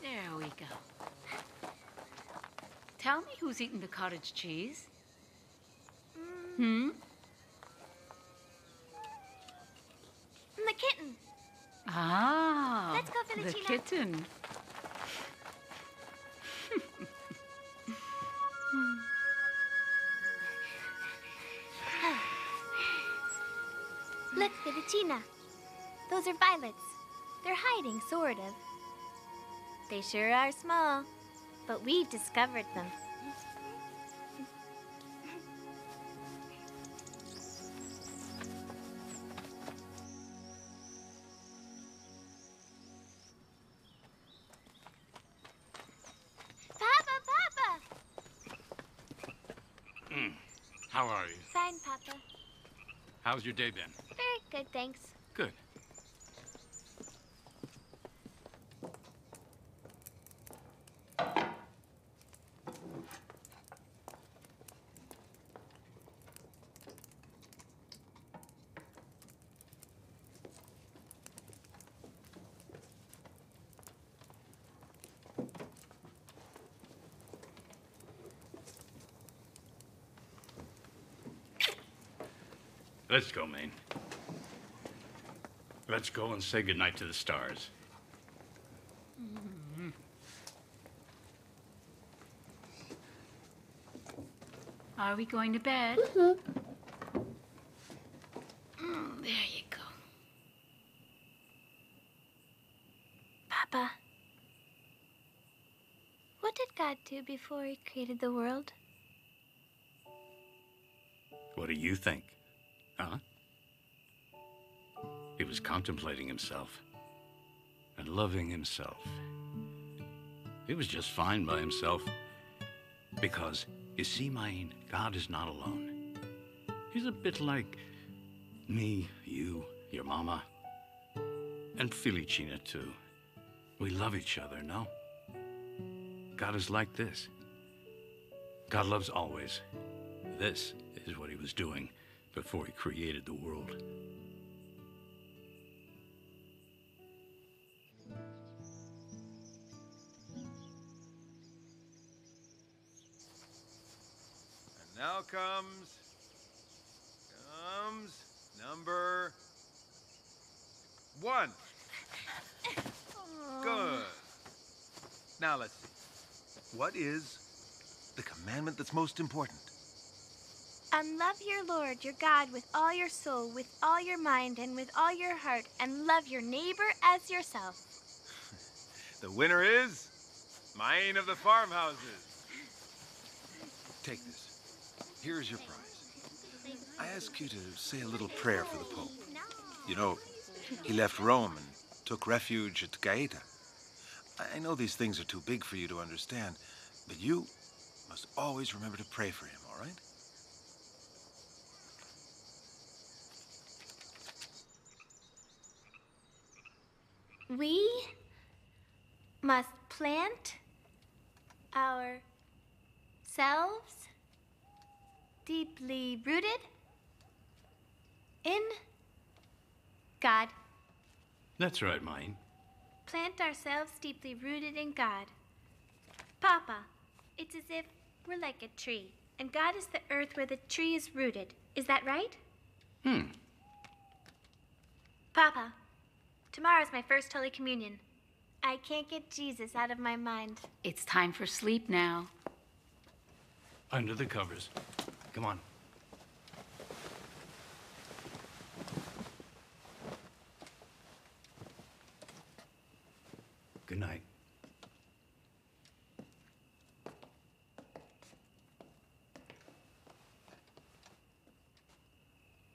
There we go. Tell me who's eating the cottage cheese? The kitten. Ah, Let's go, the Felicina. kitten. Look, Felicina. Those are violets. They're hiding, sort of. They sure are small, but we've discovered them. Papa! How are you? Fine, Papa. How's your day been? Very good, thanks. Good. Let's go, Maine. Let's go and say goodnight to the stars. Are we going to bed? There you go. Papa, what did God do before he created the world? What do you think? Huh? He was contemplating himself and loving himself. He was just fine by himself because, you see, Maine, God is not alone. He's a bit like me, you, your mama, and Felicina, too. We love each other, no? God is like this. God loves always. This is what he was doing before he created the world. And now comes number 1. Good. Now let's see. What is the commandment that's most important? And love your Lord, your God, with all your soul, with all your mind, and with all your heart, and love your neighbor as yourself. The winner is Maine of the farmhouses. Take this. Here's your prize. I ask you to say a little prayer for the Pope. You know, he left Rome and took refuge at Gaeta. I know these things are too big for you to understand, but you must always remember to pray for him, all right? We must plant ourselves deeply rooted in God. That's right, Maine. Plant ourselves deeply rooted in God. Papa, it's as if we're like a tree, and God is the earth where the tree is rooted. Is that right? Papa, tomorrow's my first Holy Communion. I can't get Jesus out of my mind. It's time for sleep now. Under the covers. Come on. Good night.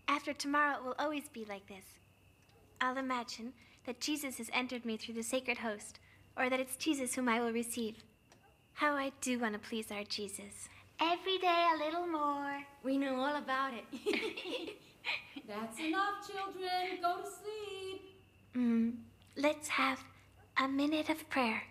After tomorrow, it will always be like this. I'll imagine that Jesus has entered me through the sacred host, or that it's Jesus whom I will receive. How I do want to please our Jesus. Every day a little more. We know all about it. That's enough, children. Go to sleep. Let's have a minute of prayer.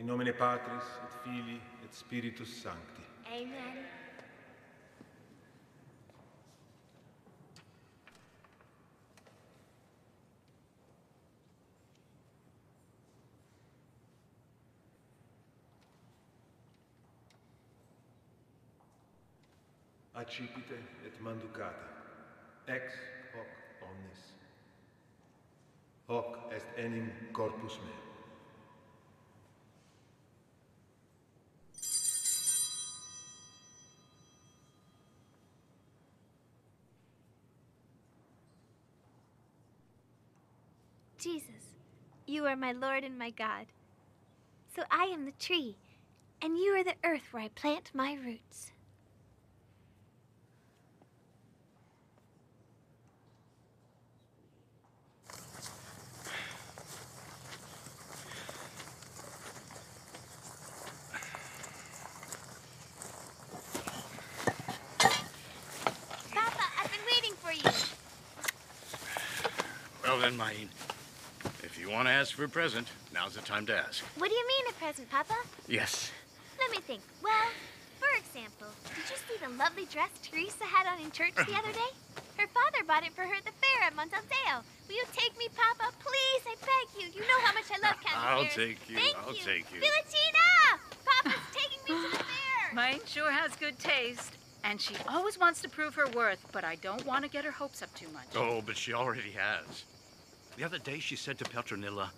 In nomine Patris, et Filii, et Spiritus Sancti. Amen. Accipite et manducata, ex hoc omnis. Hoc est enim corpus meum. Jesus, you are my Lord and my God. So I am the tree, and you are the earth where I plant my roots. Papa, I've been waiting for you. Well then, Maine, if you want to ask for a present, now's the time to ask. What do you mean a present, Papa? Yes. Let me think. Well, for example, did you see the lovely dress Teresa had on in church the other day? Her father bought it for her at the fair at Mazzarello. Will you take me, Papa? Please, I beg you. You know how much I love candy I'll fairs. take you. Thank I'll you. take you. Filatina! Papa's taking me to the fair. Mine sure has good taste. And she always wants to prove her worth, but I don't want to get her hopes up too much. Oh, but she already has. The other day she said to Petronilla,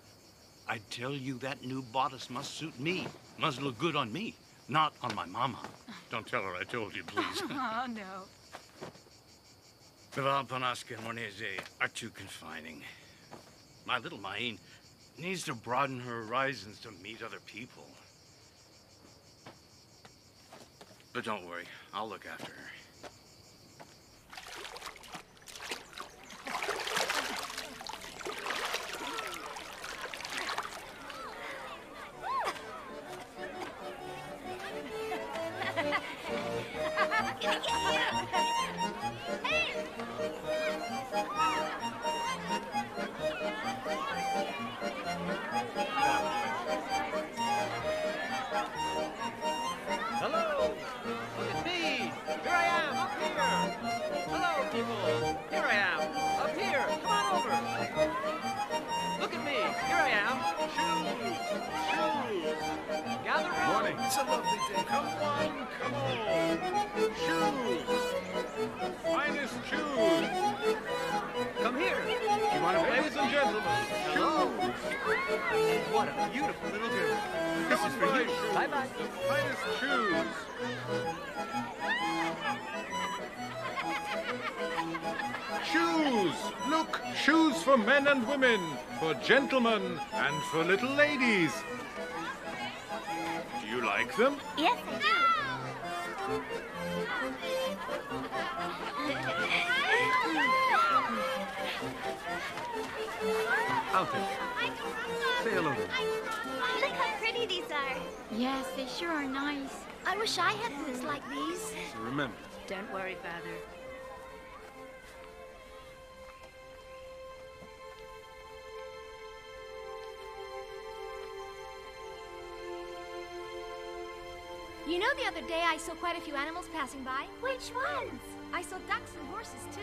I tell you that new bodice must suit me. Must look good on me, not on my mama. Don't tell her I told you, please. Oh, no. The Valpanaska and Monese are too confining. My little Maine needs to broaden her horizons to meet other people. But don't worry, I'll look after her. Hello! Look at me! Here I am, up here! Hello, people! Here I am, up here! Come on over! Look at me! Here I am! Shoes! Shoes! Gather round! Morning. It's a lovely day. Come on! Shoes! Finest shoes! Come here! You want to play with some gentlemen? Shoes! What a beautiful little girl! This is for you! Bye-bye! Finest shoes! Shoes! Look! Shoes for men and women, for gentlemen and for little ladies. Do you like them? Yes, I do. Out there. Say hello to me. Look how pretty these are. Yes, they sure are nice. I wish I had boots like these. So remember, Don't worry, Father. You know, the other day I saw quite a few animals passing by. Which ones? I saw ducks and horses, too.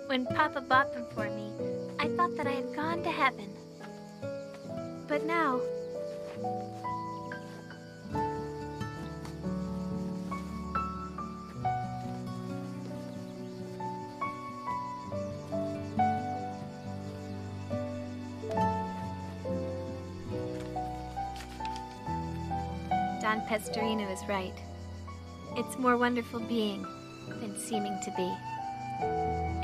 When Papa bought them for me, I thought that I had gone to heaven. But now, Don Pestorino is right. It's more wonderful being than seeming to be.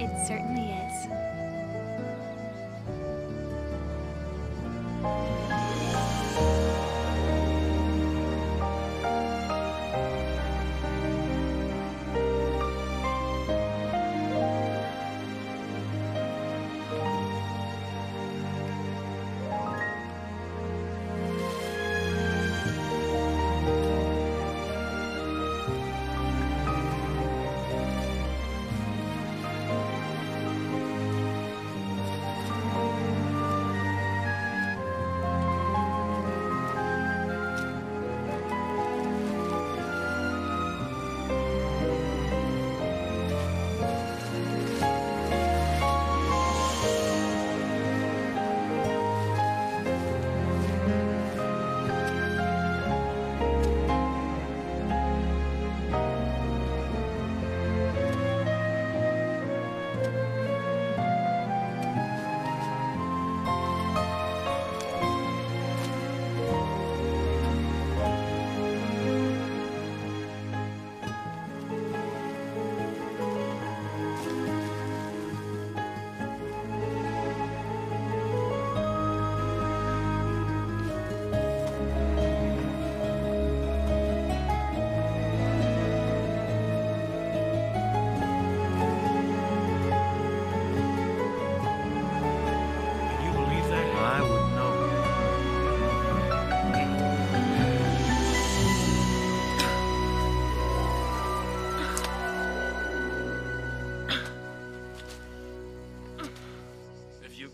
It certainly is.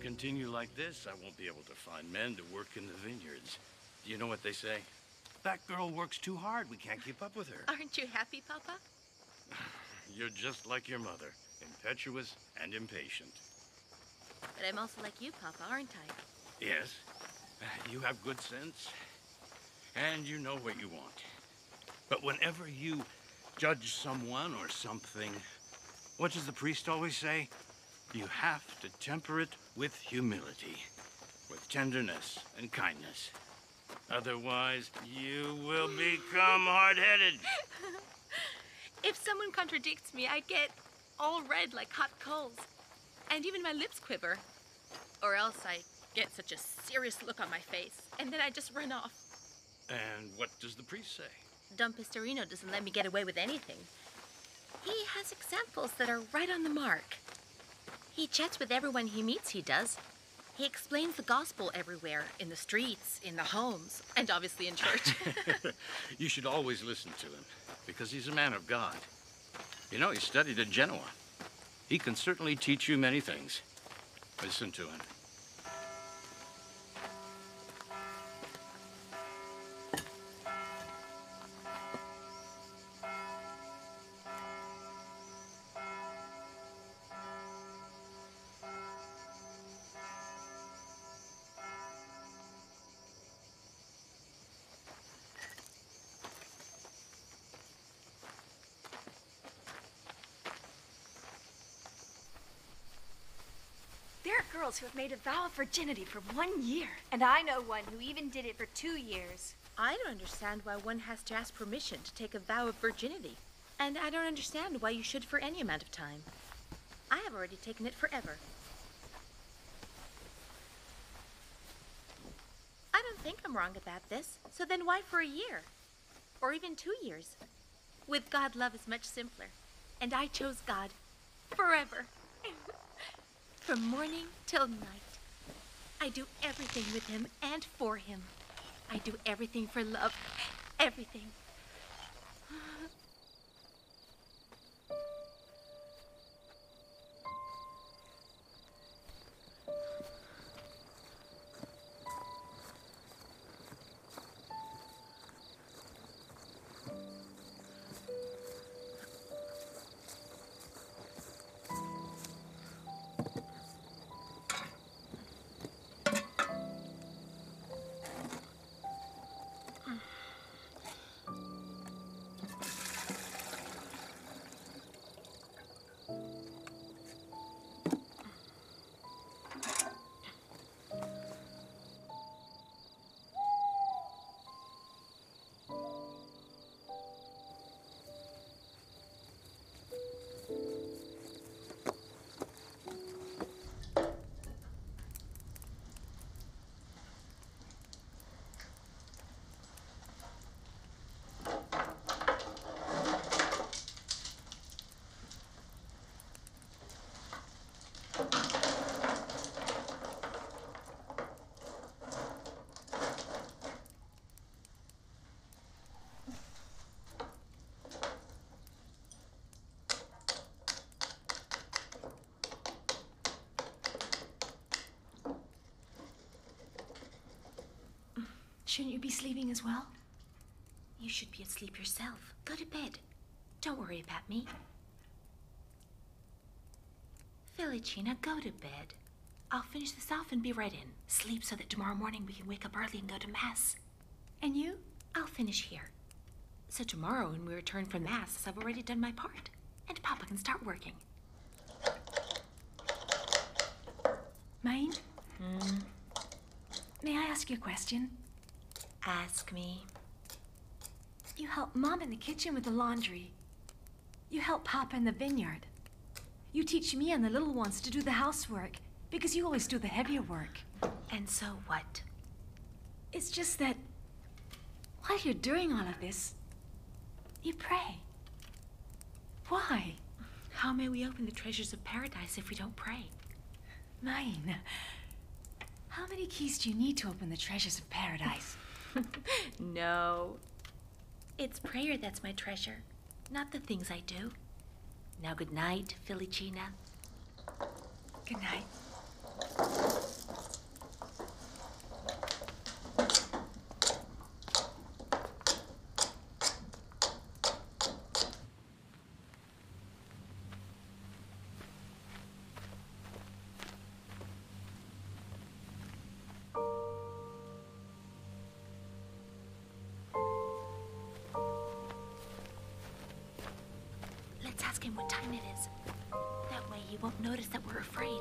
Continue like this, I won't be able to find men to work in the vineyards. Do you know what they say? That girl works too hard. We can't keep up with her. Aren't you happy, Papa? You're just like your mother, impetuous and impatient. But I'm also like you, Papa, aren't I? Yes. You have good sense, and you know what you want. But whenever you judge someone or something, what does the priest always say? You have to temper it with humility, with tenderness and kindness. Otherwise, you will become hard-headed. If someone contradicts me, I get all red like hot coals. And even my lips quiver. Or else I get such a serious look on my face, and then I just run off. And what does the priest say? Don Pestorino doesn't let me get away with anything. He has examples that are right on the mark. He chats with everyone he meets, he does. He explains the gospel everywhere, in the streets, in the homes, and obviously in church. You should always listen to him, because he's a man of God. You know, he studied at Genoa. He can certainly teach you many things. Listen to him. There are girls who have made a vow of virginity for 1 year. And I know one who even did it for 2 years. I don't understand why one has to ask permission to take a vow of virginity. And I don't understand why you should for any amount of time. I have already taken it forever. I don't think I'm wrong about this. So then why for a year? Or even 2 years? With God, love is much simpler. And I chose God forever. From morning till night. I do everything with him and for him. I do everything for love. Everything. Shouldn't you be sleeping as well? You should be asleep yourself. Go to bed. Don't worry about me. Felicina, go to bed. I'll finish this off and be right in. Sleep so that tomorrow morning we can wake up early and go to Mass. And you? I'll finish here. So tomorrow when we return from Mass, I've already done my part. And Papa can start working. Mine? May I ask you a question? Ask me. You help Mom in the kitchen with the laundry. You help Papa in the vineyard. You teach me and the little ones to do the housework, because you always do the heavier work. And so what? It's just that while you're doing all of this, you pray. Why? How may we open the treasures of paradise if we don't pray? Mine. How many keys do you need to open the treasures of paradise? No. It's prayer that's my treasure, not the things I do. Now good night, Felicina. Good night. Let's ask him what time it is. That way he won't notice that we're afraid.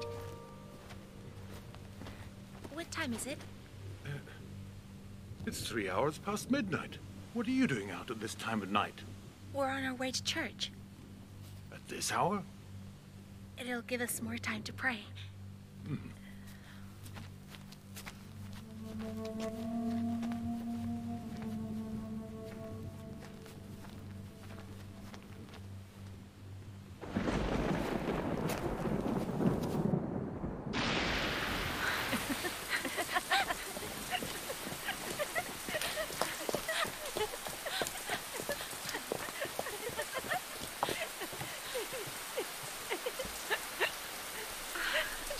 What time is it? It's 3 hours past midnight. What are you doing out at this time of night? We're on our way to church. At this hour? It'll give us more time to pray.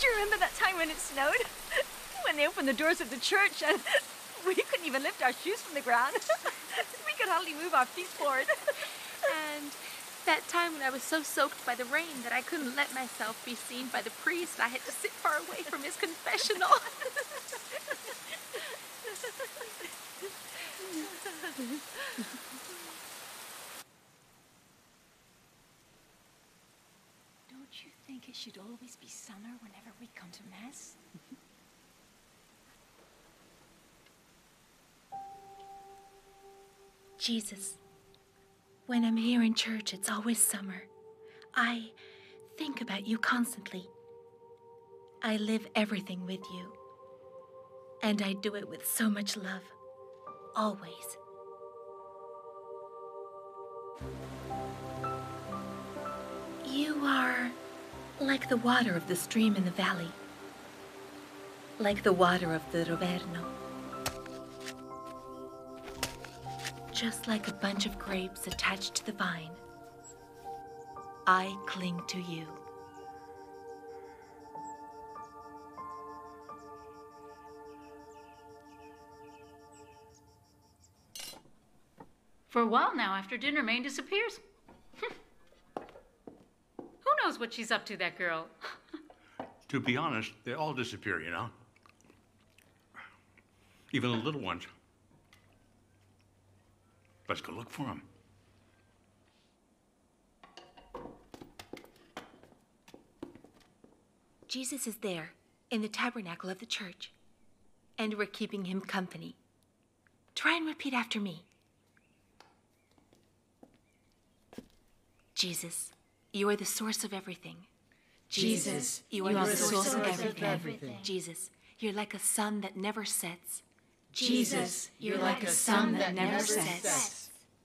Do you remember that time when it snowed? When they opened the doors of the church and we couldn't even lift our shoes from the ground. We could hardly move our feet forward. And that time when I was so soaked by the rain that I couldn't let myself be seen by the priest, I had to sit far away from his confessional. Don't you think it should always be summer whenever we come to Mass? Jesus, when I'm here in church, it's always summer. I think about you constantly. I live everything with you. And I do it with so much love. Always. You are like the water of the stream in the valley. Like the water of the Roverno. Just like a bunch of grapes attached to the vine, I cling to you. For a while now, after dinner, Maine disappears. Who knows what she's up to, that girl? To be honest, they all disappear, you know? Even the little ones. Let's go look for them. Jesus is there, in the tabernacle of the church, and we're keeping him company. Try and repeat after me. Jesus, you are the source of everything. Jesus, you are the source of everything. Jesus, you're like a sun that never sets. Jesus, you're like a sun that never sets.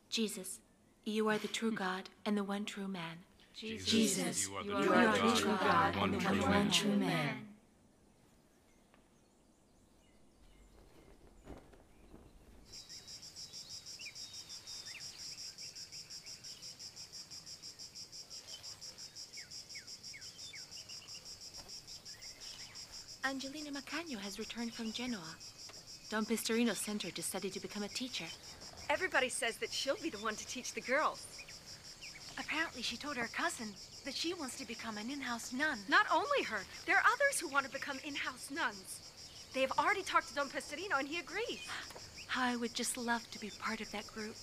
Jesus, you are the true God and the one true man. Jesus, you are the true God and the one true man. Angelina Macagno has returned from Genoa. Don Pistorino sent her to study to become a teacher. Everybody says that she'll be the one to teach the girls. Apparently she told her cousin that she wants to become an in-house nun. Not only her, there are others who want to become in-house nuns. They have already talked to Don Pistorino and he agrees. How I would just love to be part of that group.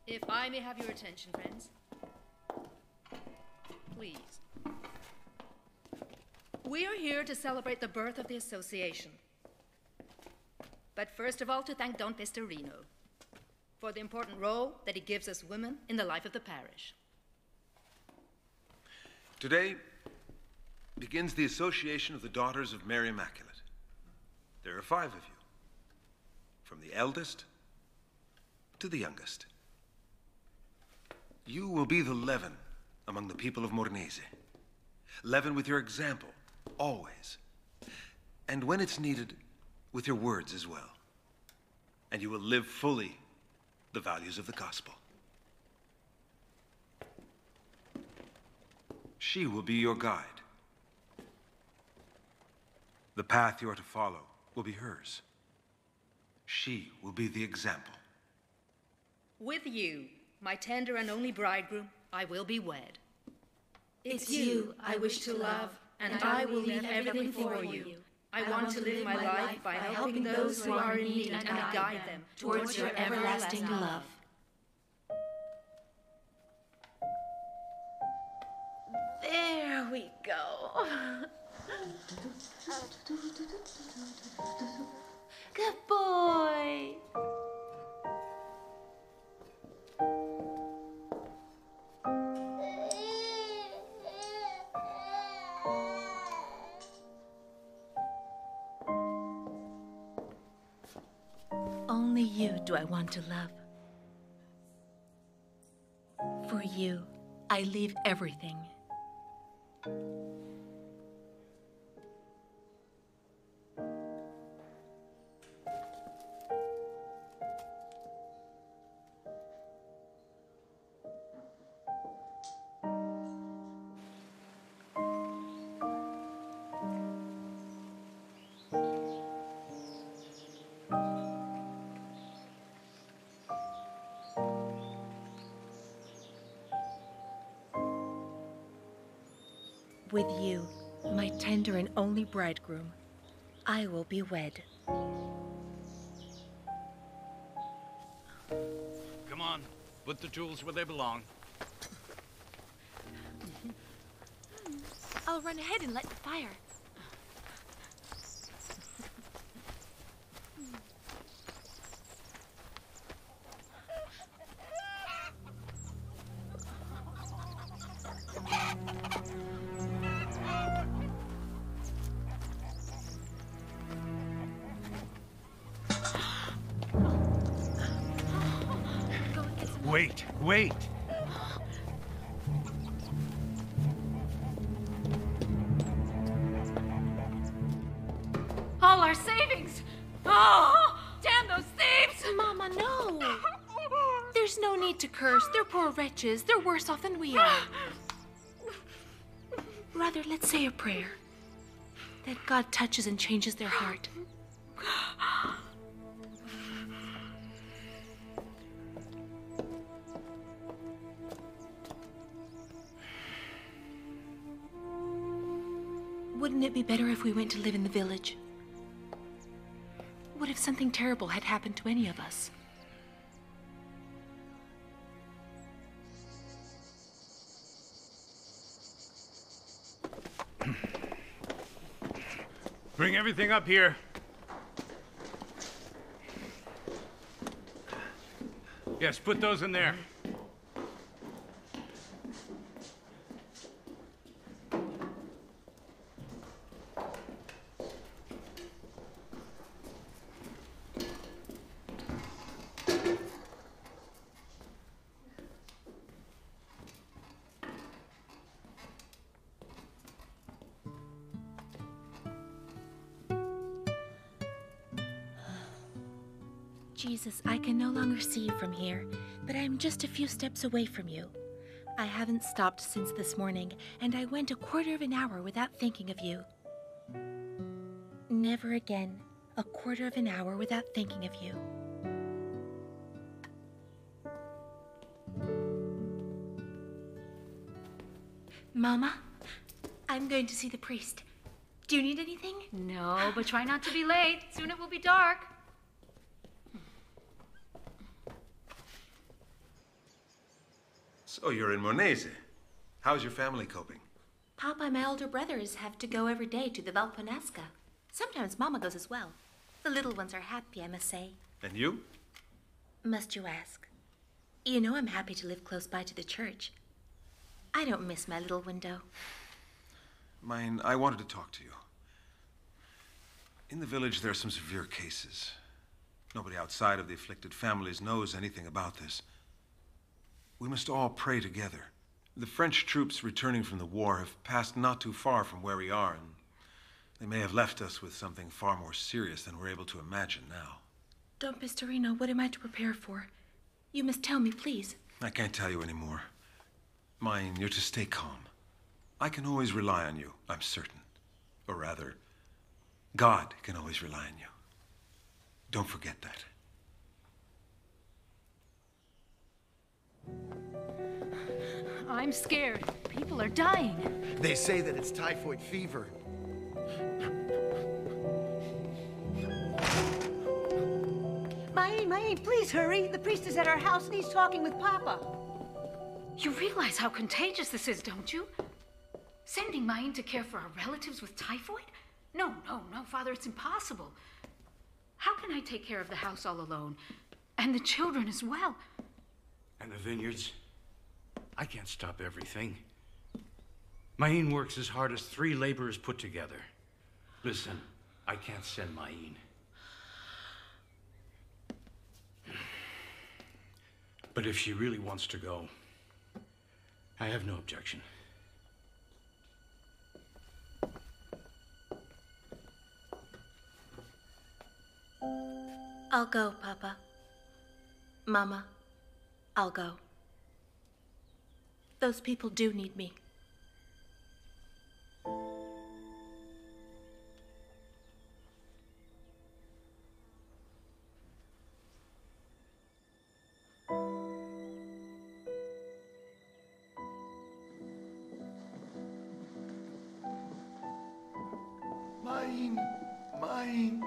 If I may have your attention, friends. Please. We are here to celebrate the birth of the association. But first of all, to thank Don Pistorino for the important role that he gives us women in the life of the parish. Today begins the Association of the Daughters of Mary Immaculate. There are 5 of you, from the eldest to the youngest. You will be the leaven among the people of Mornese. Leaven with your example, always. And when it's needed, with your words as well. And you will live fully the values of the gospel. She will be your guide. The path you are to follow will be hers. She will be the example. With you, my tender and only bridegroom, I will be wed. It's you I wish to love, and I will leave everything for you. I want to live my life by helping those who are in need and guide them towards your everlasting love. There we go. Good boy. Only you do I want to love. For you, I leave everything. With you, my tender and only bridegroom, I will be wed. Come on, put the tools where they belong. I'll run ahead and light the fire. Wait. All our savings! Oh, damn those thieves! Mama, no! There's no need to curse. They're poor wretches. They're worse off than we are. Rather, let's say a prayer. That God touches and changes their heart. Wouldn't it be better if we went to live in the village? What if something terrible had happened to any of us? Bring everything up here. Yes, put those in there. Jesus, I can no longer see you from here. but I'm just a few steps away from you. I haven't stopped since this morning, and I went a quarter of an hour without thinking of you. Never again, a quarter of an hour without thinking of you. Mama, I'm going to see the priest. Do you need anything? No, but try not to be late. Soon it will be dark. So you're in Monese. How's your family coping? Papa and my older brothers have to go every day to the Valponasca. Sometimes Mama goes as well. The little ones are happy, I must say. And you? Must you ask? You know I'm happy to live close by to the church. I don't miss my little window. Mine, I wanted to talk to you. In the village, there are some severe cases. Nobody outside of the afflicted families knows anything about this. We must all pray together. The French troops returning from the war have passed not too far from where we are, and they may have left us with something far more serious than we're able to imagine now. Don Pistorino, what am I to prepare for? You must tell me, please. I can't tell you anymore. Mine, you're to stay calm. I can always rely on you, I'm certain. Or rather, God can always rely on you. Don't forget that. I'm scared. People are dying. They say that it's typhoid fever. Mae, please hurry. The priest is at our house and he's talking with Papa. You realize how contagious this is, don't you? Sending Maine to care for our relatives with typhoid? No, Father, it's impossible. How can I take care of the house all alone? And the children as well? And the vineyards? I can't stop everything. Maine works as hard as 3 laborers put together. Listen, I can't send Maine. But if she really wants to go, I have no objection. I'll go, Papa. Mama, I'll go. Those people do need me. Mine.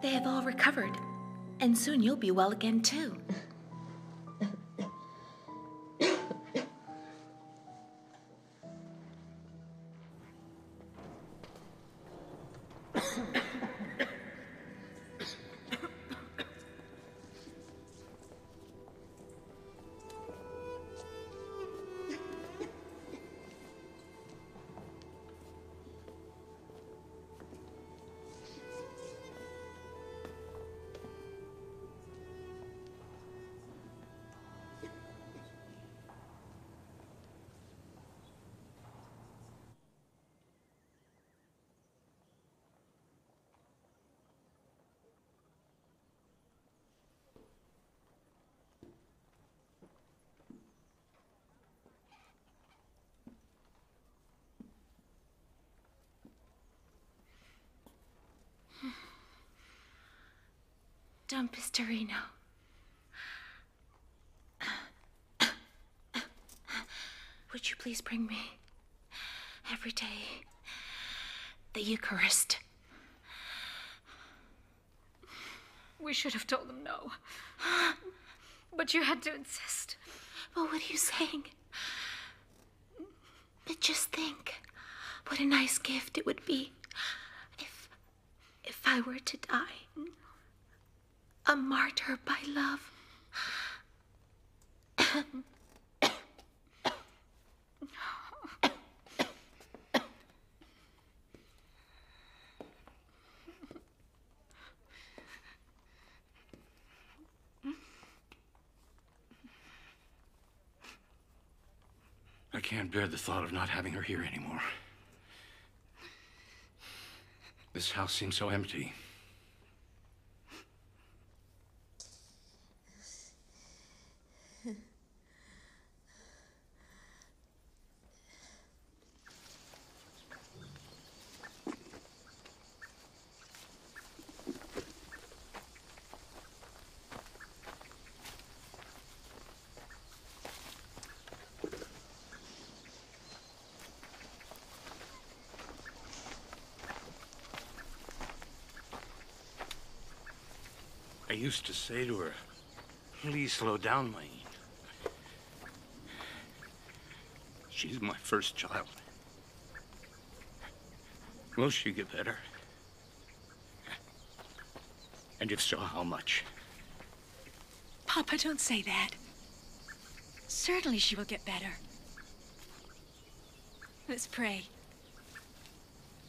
They have all recovered, and soon you'll be well again, too. Don Pistorino. Would you please bring me every day the Eucharist? We should have told them no. But you had to insist. Well, what are you saying? But just think what a nice gift it would be if I were to die. A martyr by love. I can't bear the thought of not having her here anymore. This house seems so empty. I used to say to her, please slow down, Maine. She's my first child. Will she get better? And if so, how much? Papa, don't say that. Certainly she will get better. Let's pray.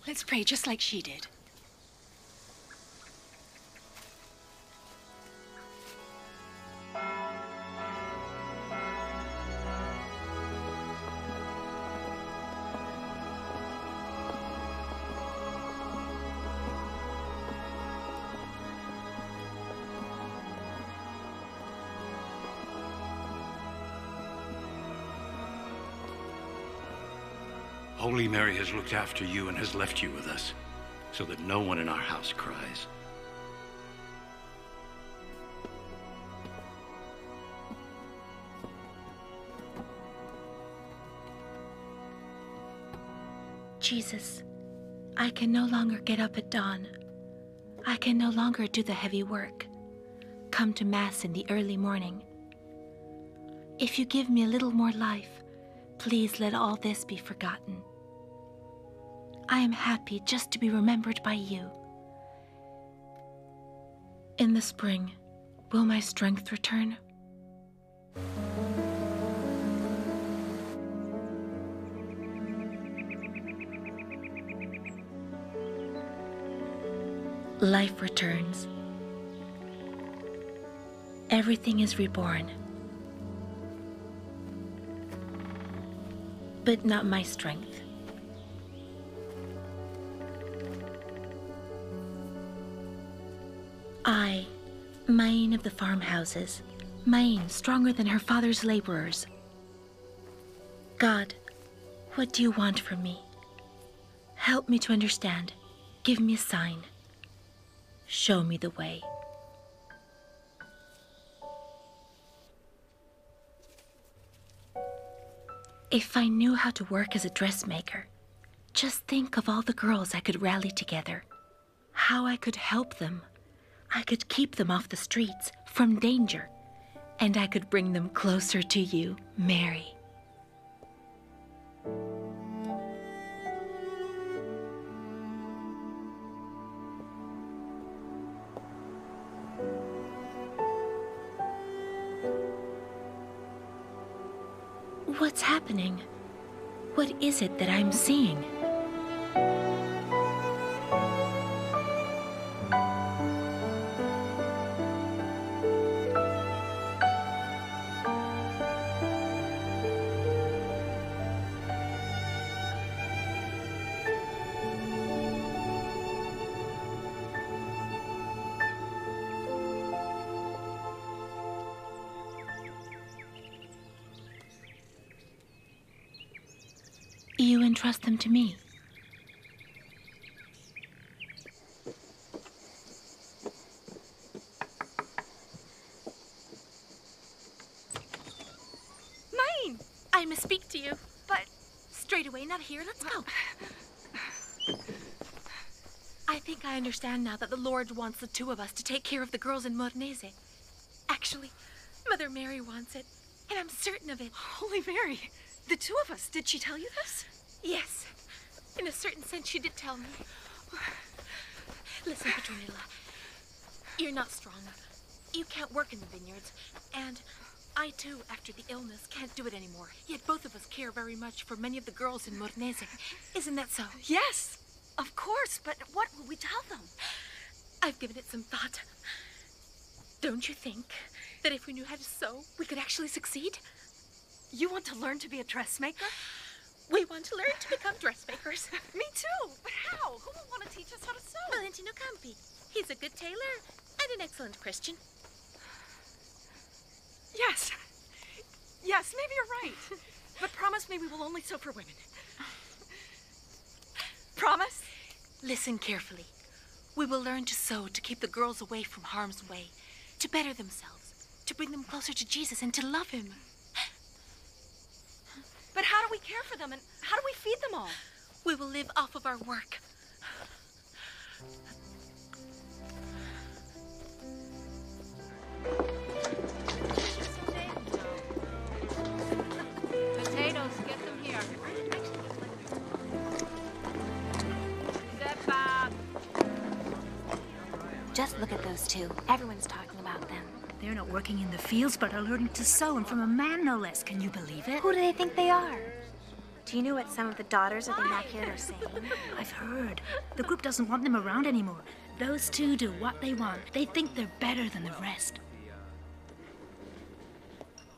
Let's pray just like she did. Holy Mary has looked after you and has left you with us, so that no one in our house cries. Jesus, I can no longer get up at dawn. I can no longer do the heavy work, come to Mass in the early morning. If you give me a little more life, please let all this be forgotten. I am happy just to be remembered by you. In the spring, will my strength return? Life returns. Everything is reborn. But not my strength. I, Maine of the farmhouses, Maine stronger than her father's laborers. God, what do you want from me? Help me to understand. Give me a sign. Show me the way. If I knew how to work as a dressmaker, just think of all the girls I could rally together. How I could help them. I could keep them off the streets, from danger, and I could bring them closer to you, Mary. What's happening? What is it that I'm seeing? You entrust them to me. But... Straight away, not here. Let's go. I think I understand now that the Lord wants the two of us to take care of the girls in Mornese. Actually, Mother Mary wants it, and I'm certain of it. Holy Mary, the two of us, did she tell you this? Yes. In a certain sense, she did tell me. Listen, Petronilla, you're not strong. You can't work in the vineyards, and I, too, after the illness, can't do it anymore. Yet both of us care very much for many of the girls in Mornese. Isn't that so? Yes, of course, but what will we tell them? I've given it some thought. Don't you think that if we knew how to sew, we could actually succeed? You want to learn to be a dressmaker? We want to learn to become dressmakers. Me too, but how? Who will want to teach us how to sew? Valentino Campi. He's a good tailor and an excellent Christian. Yes. Yes, maybe you're right. But promise me we will only sew for women. Promise? Listen carefully. We will learn to sew to keep the girls away from harm's way, to better themselves, to bring them closer to Jesus and to love him. But how do we care for them and how do we feed them all? We will live off of our work. Potatoes, get them here. Step back. Just look at those two. Everyone's talking about them. They're not working in the fields, but are learning to sew, and from a man, no less. Can you believe it? Who do they think they are? Do you know what some of the daughters of the Immaculate are saying? I've heard. The group doesn't want them around anymore. Those two do what they want. They think they're better than the rest.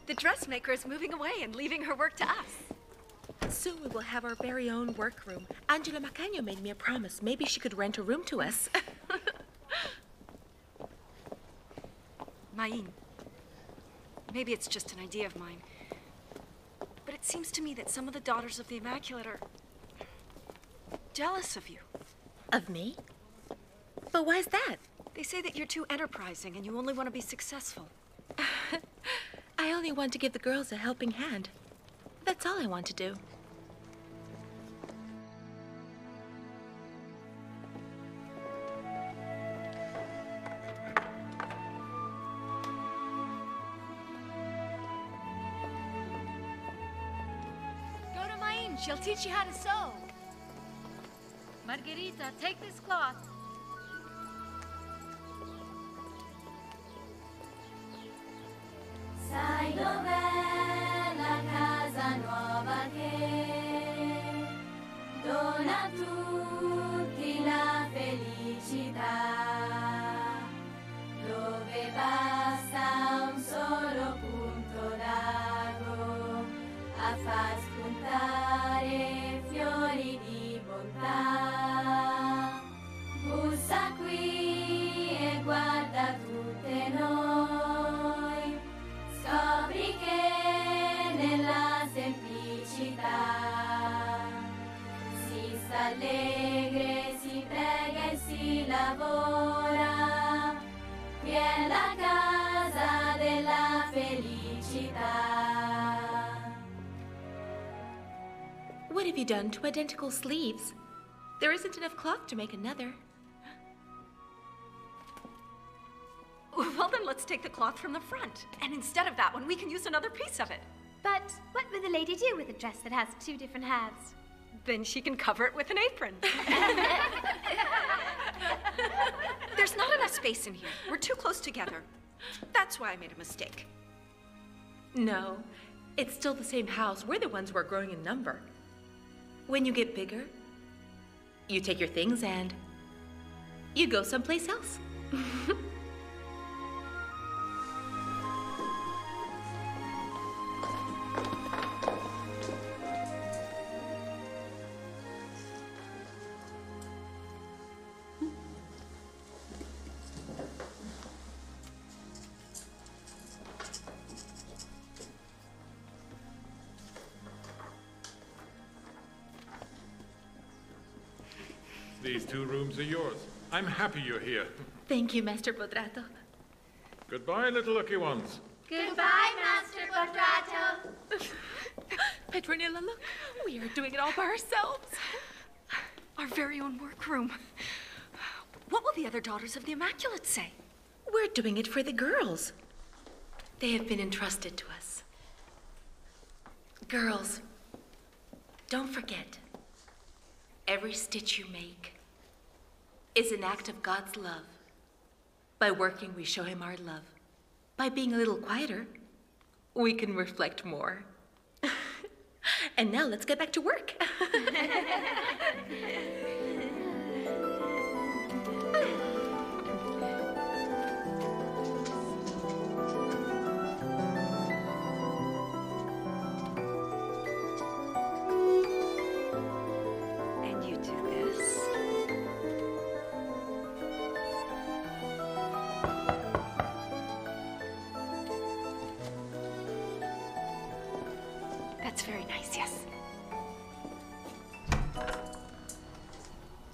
The dressmaker is moving away and leaving her work to us. Soon we will have our very own workroom. Angela Macagno made me a promise. Maybe she could rent a room to us. Maïn, maybe it's just an idea of mine, but it seems to me that some of the daughters of the Immaculate are jealous of you. Of me? But why is that? They say that you're too enterprising and you only want to be successful. I only want to give the girls a helping hand. That's all I want to do. She'll teach you how to sew. Margherita, take this cloth. Sai dov'è la casa nuova che dona a tutti la felicità, dove basta un solo punto d'ago a far spuntare fiori di bontà. Bussa qui e guarda tutte noi, scopri che nella semplicità si sta allegre, si prega e si lavora, qui è la casa della felicità. What have you done to identical sleeves? There isn't enough cloth to make another. Well, then let's take the cloth from the front. And instead of that one, we can use another piece of it. But what would the lady do with a dress that has two different halves? Then she can cover it with an apron. There's not enough space in here. We're too close together. That's why I made a mistake. No, it's still the same house. We're the ones who are growing in number. When you get bigger, you take your things and you go someplace else. These 2 rooms are yours. I'm happy you're here. Thank you, Master Podrato. Goodbye, little lucky ones. Goodbye, Master Podrato. Petronilla, look. We are doing it all by ourselves. Our very own workroom. What will the other daughters of the Immaculate say? We're doing it for the girls. They have been entrusted to us. Girls, don't forget, every stitch you make is an act of God's love. By working, we show him our love. By being a little quieter, we can reflect more. And now let's get back to work. And you do this. That's very nice, yes.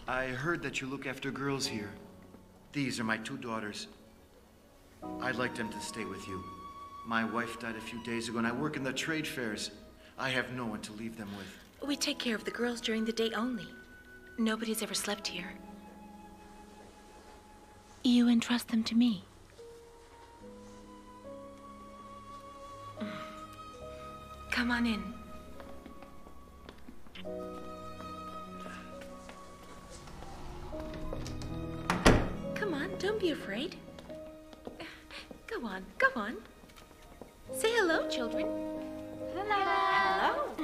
I heard that you look after girls here. These are my 2 daughters. I'd like them to stay with you. My wife died a few days ago, and I work in the trade fairs. I have no one to leave them with. We take care of the girls during the day only. Nobody's ever slept here. You entrust them to me. Come on in. Come on, don't be afraid. Go on, go on. Say hello, children. Hello.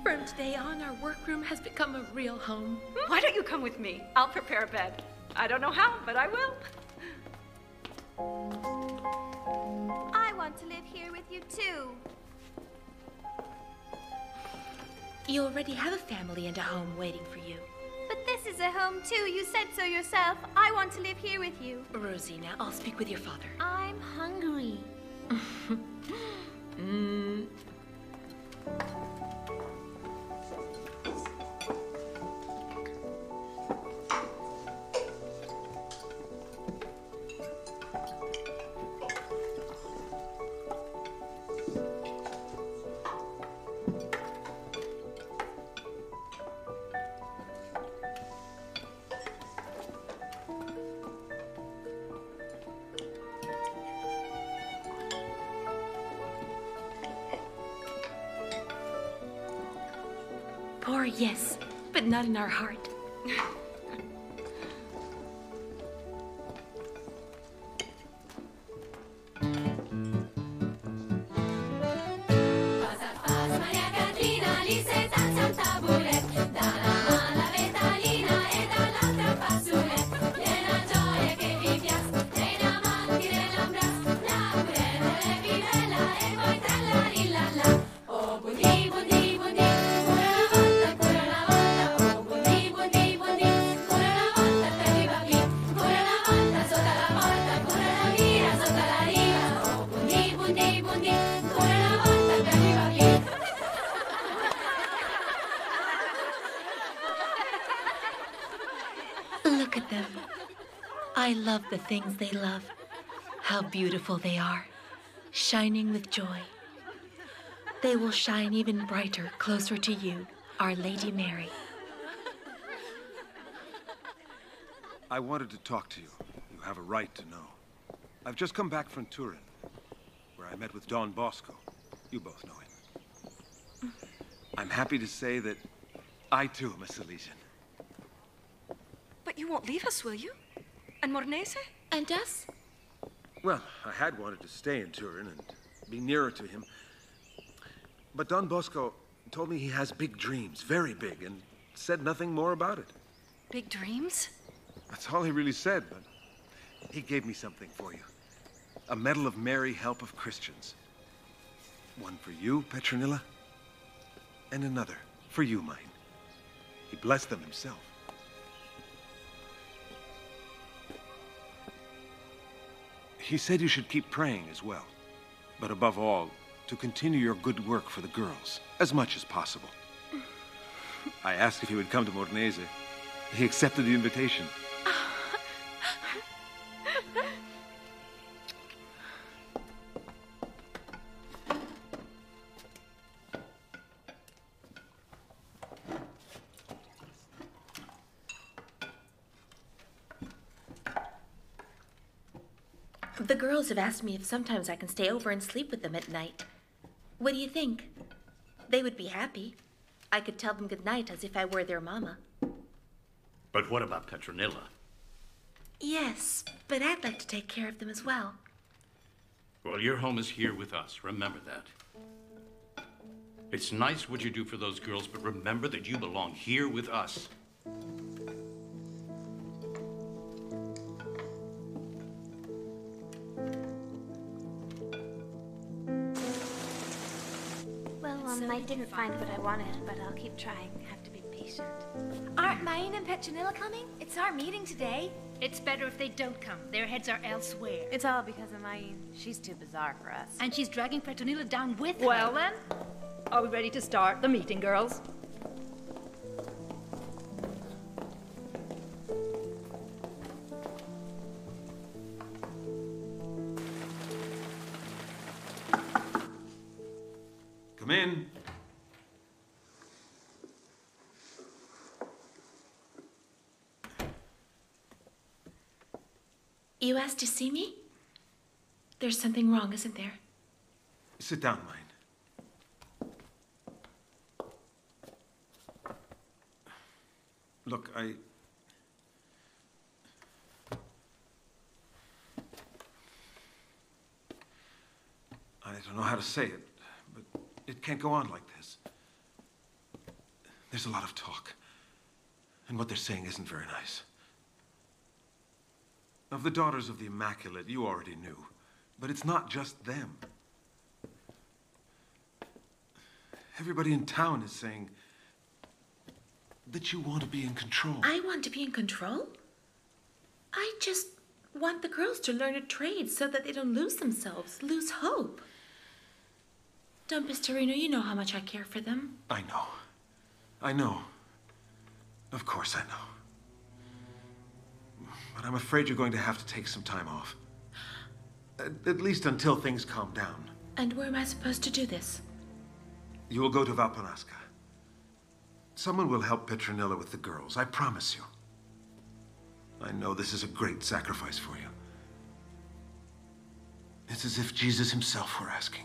From today on, our workroom has become a real home. Why don't you come with me? I'll prepare a bed. I don't know how, but I will. I want to live here with you too. You already have a family and a home waiting for you. But this is a home too. You said so yourself. I want to live here with you. Rosina, I'll speak with your father. I'm hungry. Poor, yes, but not in our heart. Look at them. I love the things they love. How beautiful they are, shining with joy. They will shine even brighter closer to you, Our Lady Mary. I wanted to talk to you. You have a right to know. I've just come back from Turin, where I met with Don Bosco. You both know him. I'm happy to say that I too am a Salesian. But you won't leave us, will you? And Mornese? And us? Well, I had wanted to stay in Turin and be nearer to him. But Don Bosco told me he has big dreams, very big, and said nothing more about it. Big dreams? That's all he really said, but he gave me something for you. A Medal of Mary Help of Christians. One for you, Petronilla, and another for you, mine. He blessed them himself. He said you should keep praying as well, but above all, to continue your good work for the girls, as much as possible. I asked if he would come to Mornese. He accepted the invitation. The girls have asked me if sometimes I can stay over and sleep with them at night. What do you think? They would be happy. I could tell them good night as if I were their mama. But what about Petronilla? Yes, but I'd like to take care of them as well. Well, your home is here with us. Remember that. It's nice what you do for those girls, but remember that you belong here with us. Well, I didn't find what I wanted, but I'll keep trying. Have to be patient. Aren't Maine and Petronilla coming? It's our meeting today. It's better if they don't come. Their heads are elsewhere. It's all because of Maine. She's too bizarre for us. And she's dragging Petronilla down with her. Well then, are we ready to start the meeting, girls? Come in. You asked to see me? There's something wrong, isn't there? Sit down, Mine. Look, I don't know how to say it, but it can't go on like this. There's a lot of talk, and what they're saying isn't very nice. Of the daughters of the Immaculate, you already knew, but it's not just them. Everybody in town is saying that you want to be in control. I want to be in control? I just want the girls to learn a trade so that they don't lose themselves, lose hope. Don Pistorino, you know how much I care for them. I know. I know. Of course I know. But I'm afraid you're going to have to take some time off. At least until things calm down. And where am I supposed to do this? You will go to Valparaiso. Someone will help Petronilla with the girls, I promise you. I know this is a great sacrifice for you. It's as if Jesus himself were asking.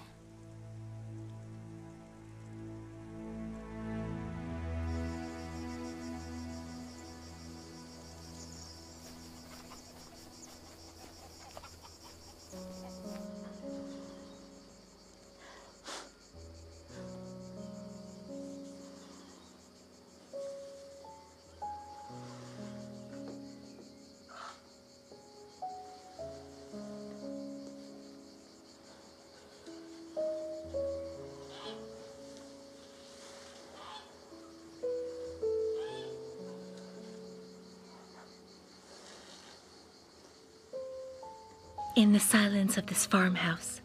In the silence of this farmhouse,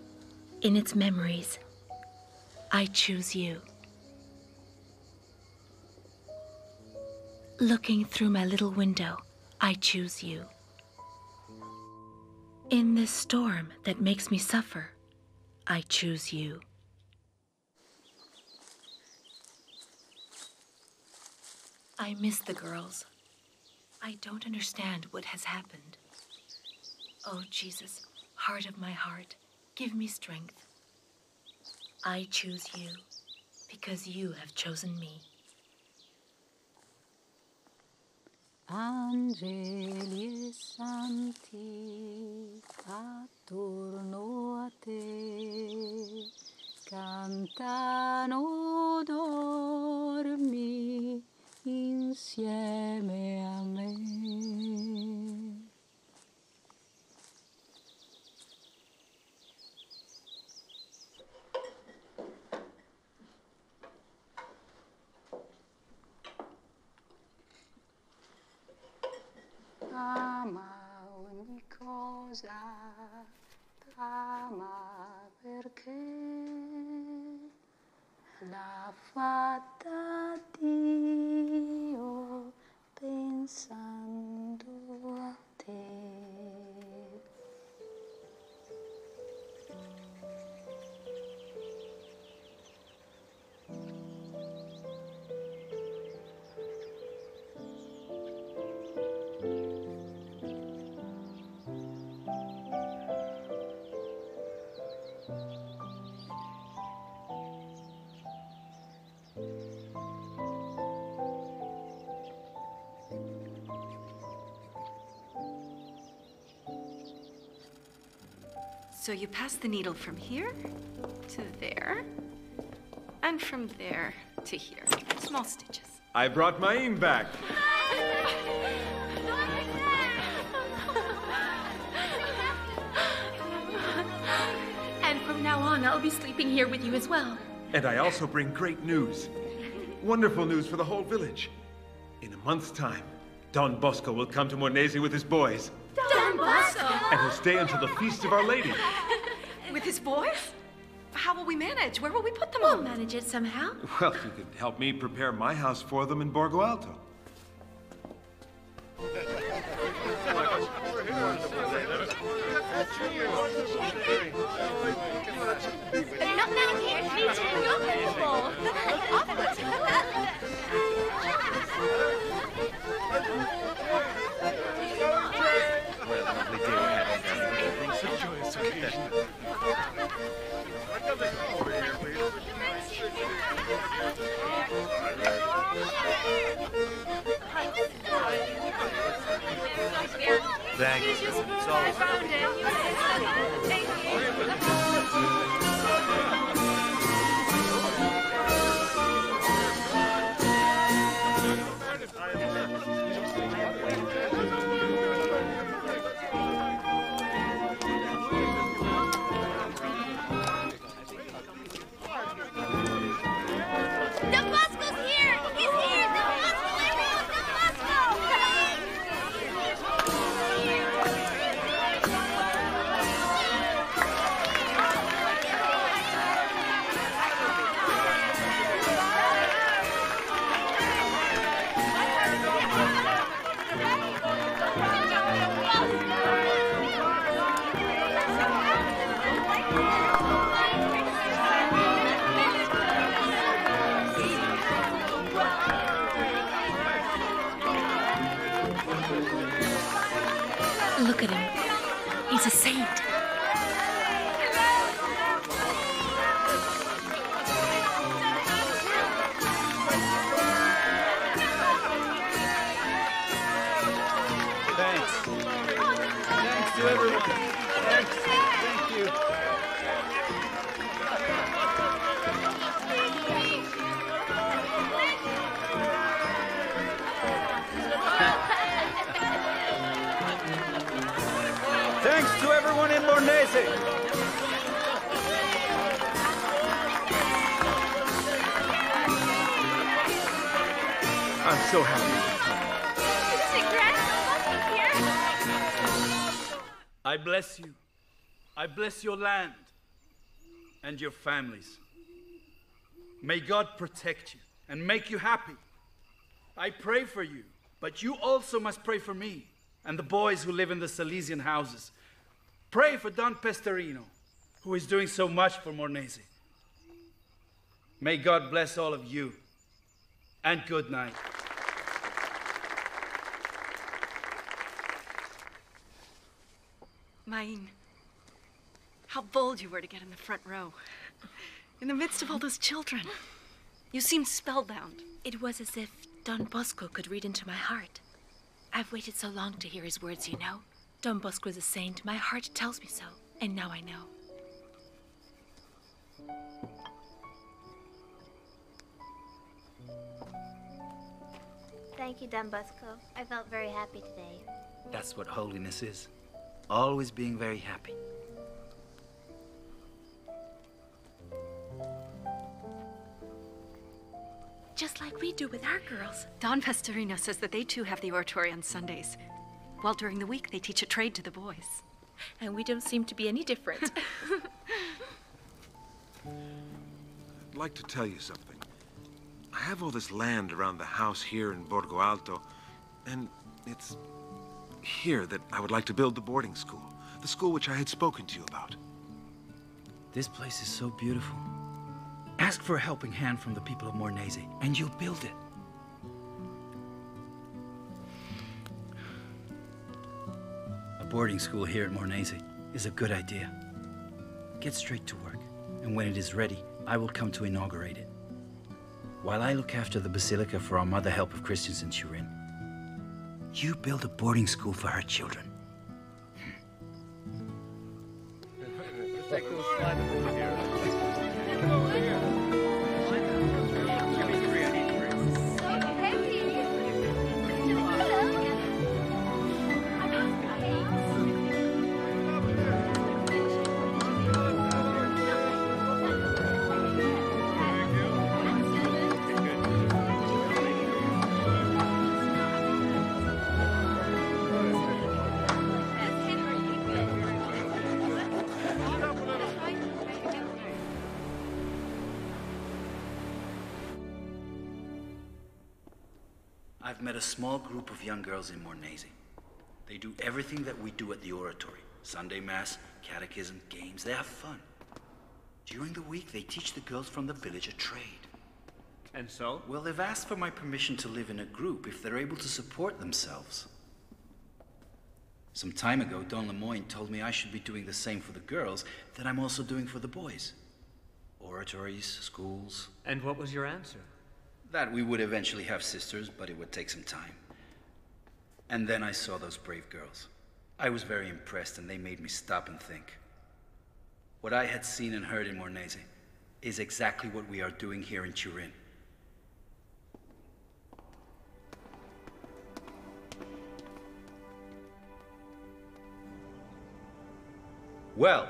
in its memories, I choose you. Looking through my little window, I choose you. In this storm that makes me suffer, I choose you. I miss the girls. I don't understand what has happened. Oh, Jesus, heart of my heart, give me strength. I choose you because you have chosen me. Angeli e santi attorno a te cantano dormi insieme a me. Ama ogni cosa, ama perché l'ha fatta Dio pensando a te. So you pass the needle from here to there, and from there to here. Small stitches. I brought Maim back. And from now on, I'll be sleeping here with you as well. And I also bring great news. Wonderful news for the whole village. In a month's time, Don Bosco will come to Mornese with his boys. Don Bosco? And he'll stay until the Feast of Our Lady. With his boys? How will we manage? Where will we put them We'll all? manage it somehow. Well, you could help me prepare my house for them in Borgo Alto. Not here, please. You're beautiful. What a lovely day we're having. Everything's so joyous occasion. Thank you. It's all Don Bosco's here! He's here! Don Bosco, everyone! Don Bosco! Look at him. He's a saint. Thanks. Thanks to everyone. Thanks. Thank you. Thanks to everyone in Mornese. I'm so happy. I bless you. I bless your land and your families. May God protect you and make you happy. I pray for you, but you also must pray for me and the boys who live in the Salesian houses. Pray for Don Pesterino, who is doing so much for Mornese. May God bless all of you, and good night. Main, how bold you were to get in the front row. In the midst of all those children. You seemed spellbound. It was as if Don Bosco could read into my heart. I've waited so long to hear his words, you know. Don Bosco is a saint. My heart tells me so. And now I know. Thank you, Don Bosco. I felt very happy today. That's what holiness is. Always being very happy. Just like we do with our girls. Don Pesterino says that they too have the oratory on Sundays, while during the week they teach a trade to the boys. And we don't seem to be any different. I'd like to tell you something. I have all this land around the house here in Borgo Alto, and it's here that I would like to build the boarding school. The school which I had spoken to you about. This place is so beautiful. Ask for a helping hand from the people of Mornese, and you'll build it. A boarding school here at Mornese is a good idea. Get straight to work, and when it is ready, I will come to inaugurate it. While I look after the Basilica for our Mother Help of Christians in Turin, you build a boarding school for her children. Take those slides over here. Give me three. I need three. I've met a small group of young girls in Mornese. They do everything that we do at the oratory. Sunday Mass, catechism, games. They have fun. During the week, they teach the girls from the village a trade. And so? Well, they've asked for my permission to live in a group if they're able to support themselves. Some time ago, Don Lemoyne told me I should be doing the same for the girls that I'm also doing for the boys. Oratories, schools. And what was your answer? That we would eventually have sisters, but it would take some time. And then I saw those brave girls. I was very impressed, and they made me stop and think. What I had seen and heard in Mornese is exactly what we are doing here in Turin. Well,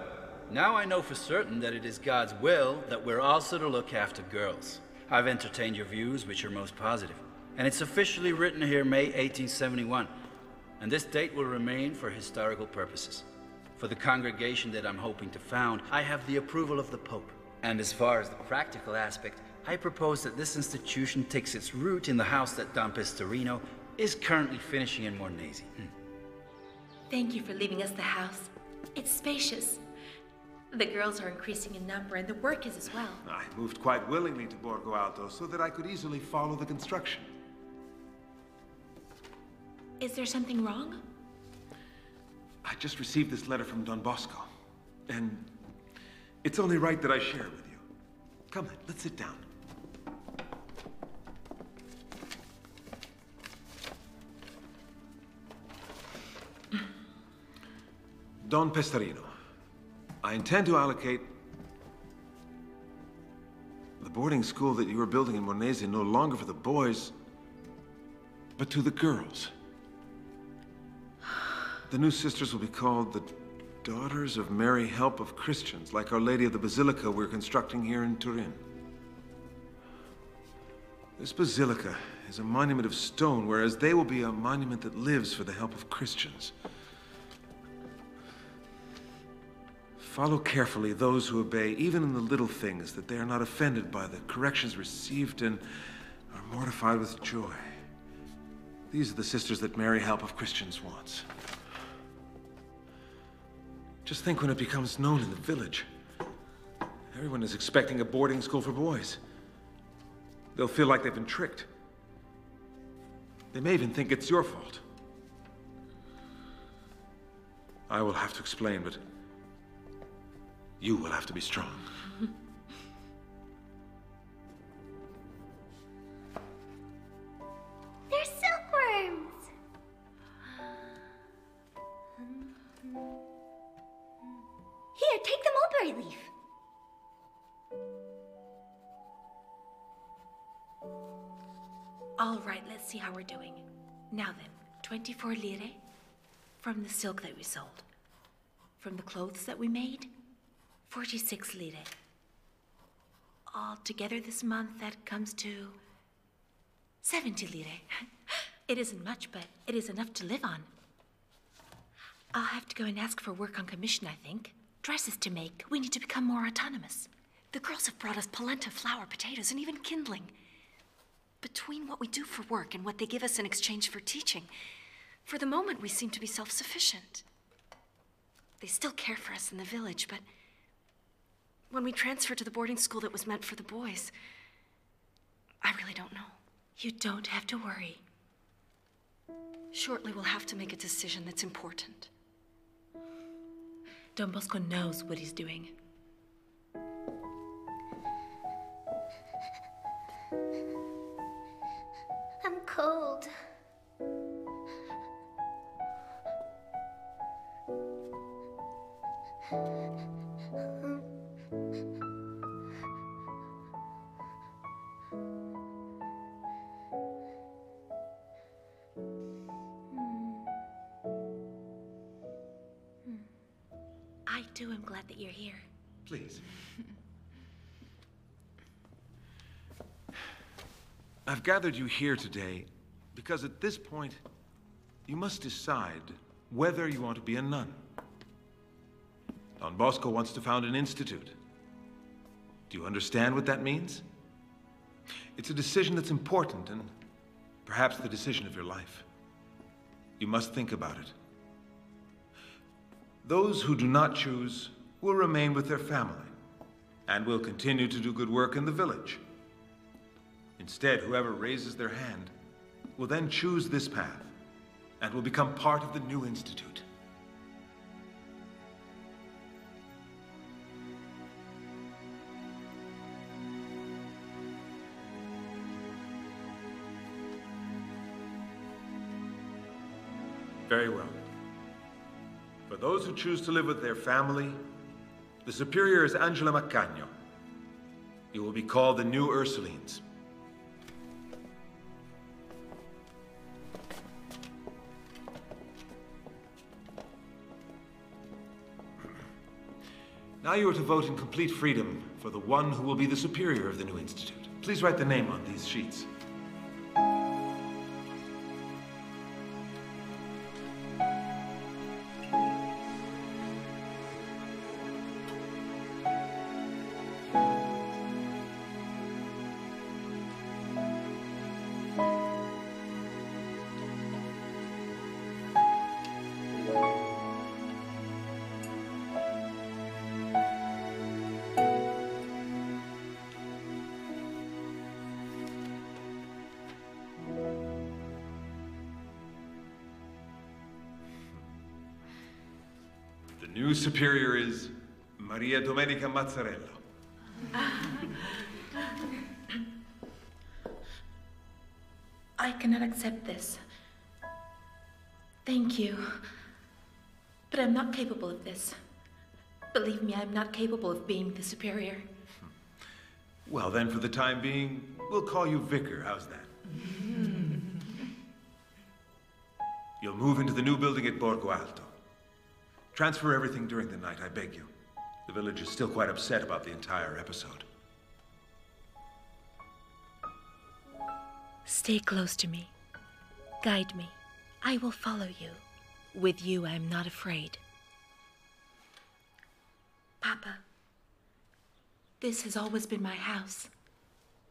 now I know for certain that it is God's will that we're also to look after girls. I've entertained your views, which are most positive. And it's officially written here May 1871. And this date will remain for historical purposes. For the congregation that I'm hoping to found, I have the approval of the Pope. And as far as the practical aspect, I propose that this institution takes its root in the house that Don Pestorino is currently finishing in Mornese. Thank you for leaving us the house. It's spacious. The girls are increasing in number, and the work is as well. I moved quite willingly to Borgo Alto so that I could easily follow the construction. Is there something wrong? I just received this letter from Don Bosco, and it's only right that I share it with you. Come, let's sit down. Don Pestorino, I intend to allocate the boarding school that you are building in Mornese no longer for the boys, but to the girls. The new sisters will be called the Daughters of Mary Help of Christians, like Our Lady of the Basilica we're constructing here in Turin. This basilica is a monument of stone, whereas they will be a monument that lives for the help of Christians. Follow carefully those who obey, even in the little things, that they are not offended by the corrections received and are mortified with joy. These are the sisters that Mary Help of Christians wants. Just think when it becomes known in the village. Everyone is expecting a boarding school for boys. They'll feel like they've been tricked. They may even think it's your fault. I will have to explain, but you will have to be strong. They're silkworms! Here, take the mulberry leaf. All right, let's see how we're doing. Now then, 24 lire from the silk that we sold. From the clothes that we made, 46 lire. All together this month, that comes to 70 lire. It isn't much, but it is enough to live on. I'll have to go and ask for work on commission, I think. Dresses to make. We need to become more autonomous. The girls have brought us polenta, flour, potatoes, and even kindling. Between what we do for work and what they give us in exchange for teaching, for the moment we seem to be self-sufficient. They still care for us in the village, but when we transfer to the boarding school that was meant for the boys, I really don't know. You don't have to worry. Shortly we'll have to make a decision that's important. Don Bosco knows what he's doing. I'm cold. too am glad that you're here. Please. I've gathered you here today because at this point, you must decide whether you want to be a nun. Don Bosco wants to found an institute. Do you understand what that means? It's a decision that's important and perhaps the decision of your life. You must think about it. Those who do not choose will remain with their family and will continue to do good work in the village. Instead, whoever raises their hand will then choose this path and will become part of the new institute. Very well. For those who choose to live with their family, the superior is Angela Maccagno. You will be called the New Ursulines. Now you are to vote in complete freedom for the one who will be the superior of the new institute. Please write the name on these sheets. The new superior is Maria Domenica Mazzarello. I cannot accept this. Thank you. But I'm not capable of this. Believe me, I'm not capable of being the superior. Well, then, for the time being, we'll call you vicar. How's that? You'll move into the new building at Borgo Alto. Transfer everything during the night, I beg you. The village is still quite upset about the entire episode. Stay close to me. Guide me. I will follow you. With you, I am not afraid. Papa, this has always been my house,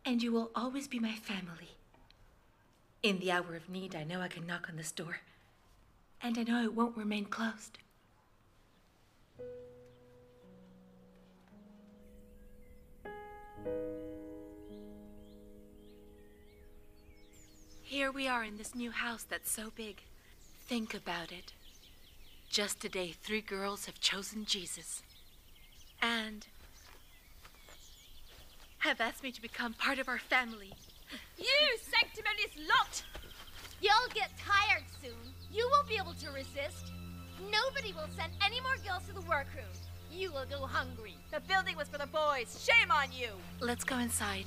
and you will always be my family. In the hour of need, I know I can knock on this door, and I know it won't remain closed. Here we are in this new house that's so big. Think about it. Just today, 3 girls have chosen Jesus and have asked me to become part of our family. You sanctimonious lot! You'll get tired soon. You won't be able to resist. Nobody will send any more girls to the workroom. You will go hungry. The building was for the boys. Shame on you! Let's go inside.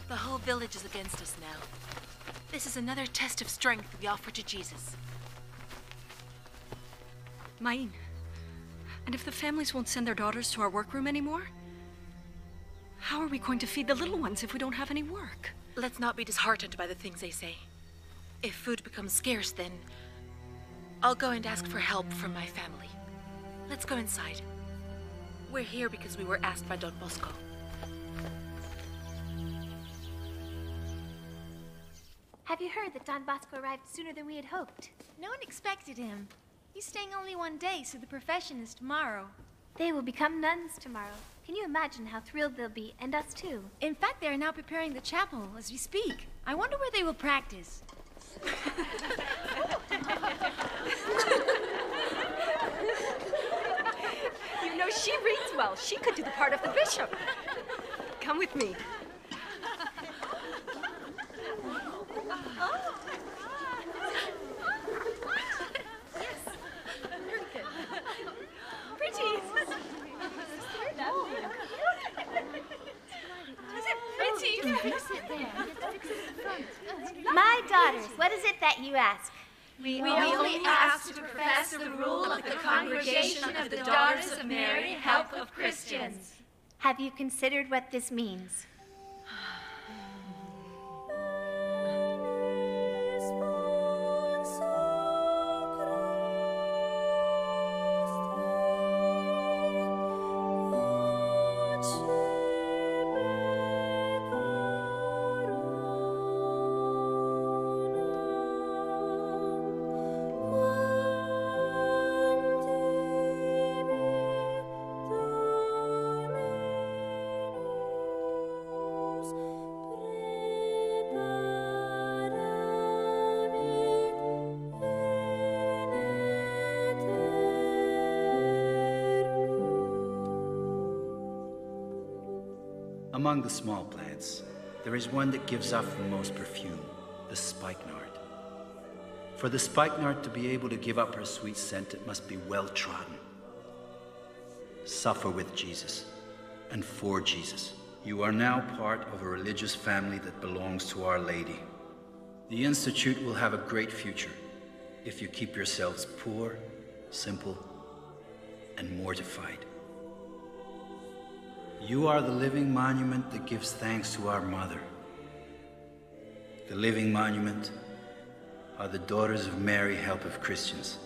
The whole village is against us now. This is another test of strength we offer to Jesus. Main, and if the families won't send their daughters to our workroom anymore, how are we going to feed the little ones if we don't have any work? Let's not be disheartened by the things they say. If food becomes scarce, then I'll go and ask for help from my family. Let's go inside. We're here because we were asked by Don Bosco. Have you heard that Don Bosco arrived sooner than we had hoped? No one expected him. He's staying only one day, so the profession is tomorrow. They will become nuns tomorrow. Can you imagine how thrilled they'll be, and us too? In fact, they are now preparing the chapel as we speak. I wonder where they will practice. You know, she reads well. She could do the part of the bishop. Come with me. My daughters, what is it that you ask? We only ask to profess the rule of the Congregation of the Daughters of Mary, Help of Christians. Have you considered what this means? Among the small plants, there is one that gives off the most perfume, the spikenard. For the spikenard to be able to give up her sweet scent, it must be well trodden. Suffer with Jesus and for Jesus. You are now part of a religious family that belongs to Our Lady. The Institute will have a great future if you keep yourselves poor, simple, and mortified. You are the living monument that gives thanks to our Mother. The living monument are the Daughters of Mary, Help of Christians.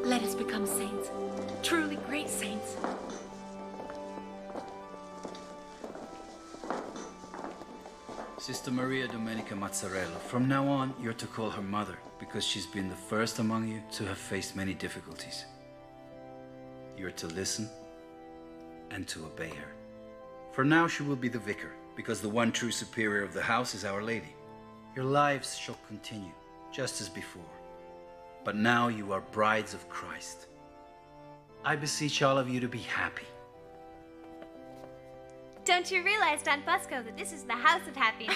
Let us become saints, truly great saints. Sister Maria Domenica Mazzarello, from now on, you're to call her mother because she's been the first among you to have faced many difficulties. You're to listen and to obey her. For now, she will be the vicar because the one true superior of the house is Our Lady. Your lives shall continue just as before. But now you are brides of Christ. I beseech all of you to be happy. Don't you realize, Don Bosco, that this is the house of happiness?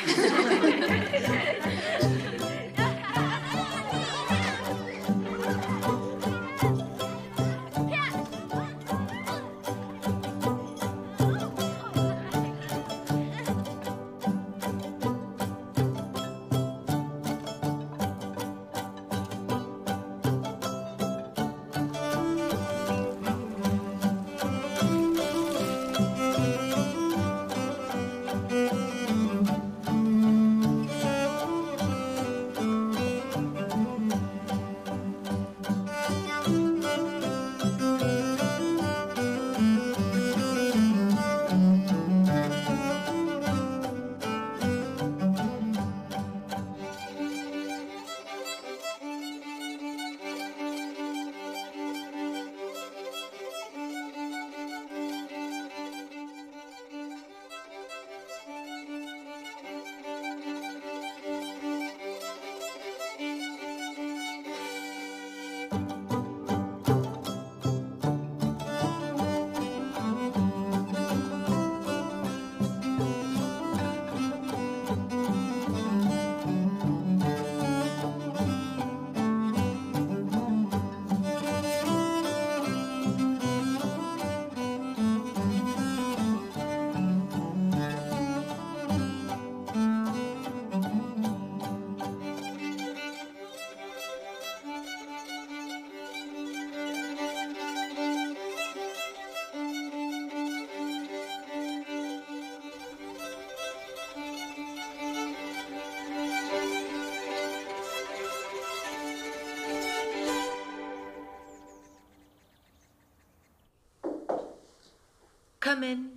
Come in.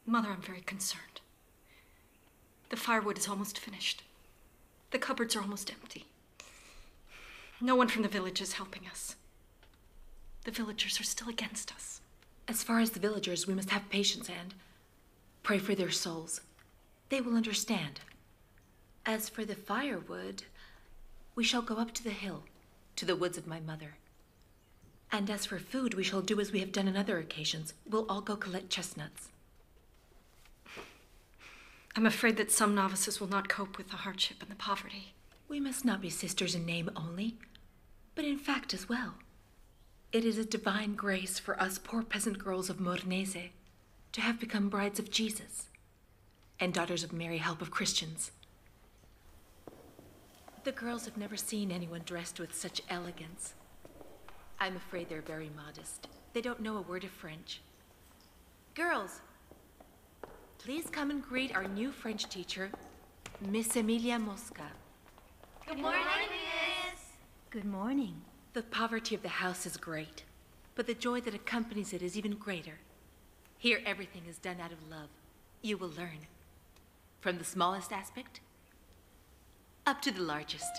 Mother, I'm very concerned. The firewood is almost finished. The cupboards are almost empty. No one from the village is helping us. The villagers are still against us. As far as the villagers, we must have patience and pray for their souls. They will understand. As for the firewood, we shall go up to the hill, to the woods of my mother. And as for food, we shall do as we have done on other occasions. We'll all go collect chestnuts. I'm afraid that some novices will not cope with the hardship and the poverty. We must not be sisters in name only, but in fact as well. It is a divine grace for us poor peasant girls of Mornese to have become brides of Jesus and daughters of Mary, help of Christians. The girls have never seen anyone dressed with such elegance. I'm afraid they're very modest. They don't know a word of French. Girls, please come and greet our new French teacher, Miss Emilia Mosca. Good morning, Miss. Good morning. The poverty of the house is great, but the joy that accompanies it is even greater. Here everything is done out of love. You will learn. From the smallest aspect up to the largest.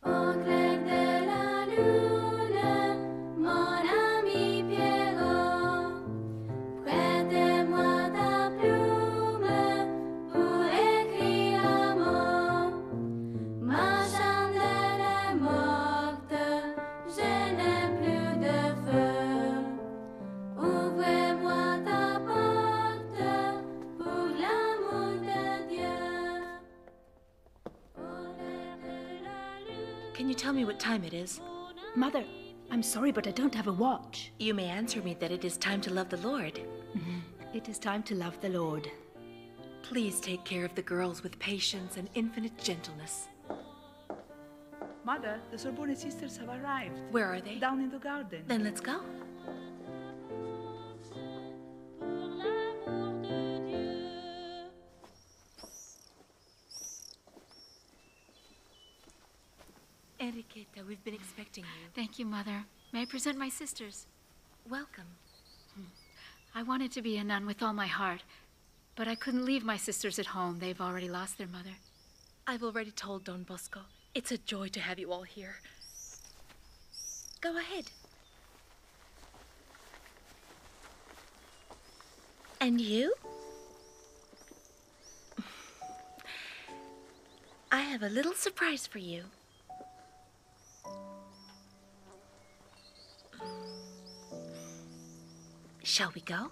Au clair de la lune, mon ami Pierrot, prête-moi ta plume pour écrire un mot. Ma chandelle est morte, je n'ai plus de feu. Ouvrez-moi ta porte pour l'amour de Dieu. Can you tell me what time it is? Mother, I'm sorry, but I don't have a watch. You may answer me that it is time to love the Lord. It is time to love the Lord. Please take care of the girls with patience and infinite gentleness. Mother, the Sorbonne sisters have arrived. Where are they? Down in the garden. Then let's go. Enriqueta, we've been expecting you. Thank you, Mother. May I present my sisters? Welcome. I wanted to be a nun with all my heart, but I couldn't leave my sisters at home. They've already lost their mother. I've already told Don Bosco. It's a joy to have you all here. Go ahead. And you? I have a little surprise for you. Shall we go?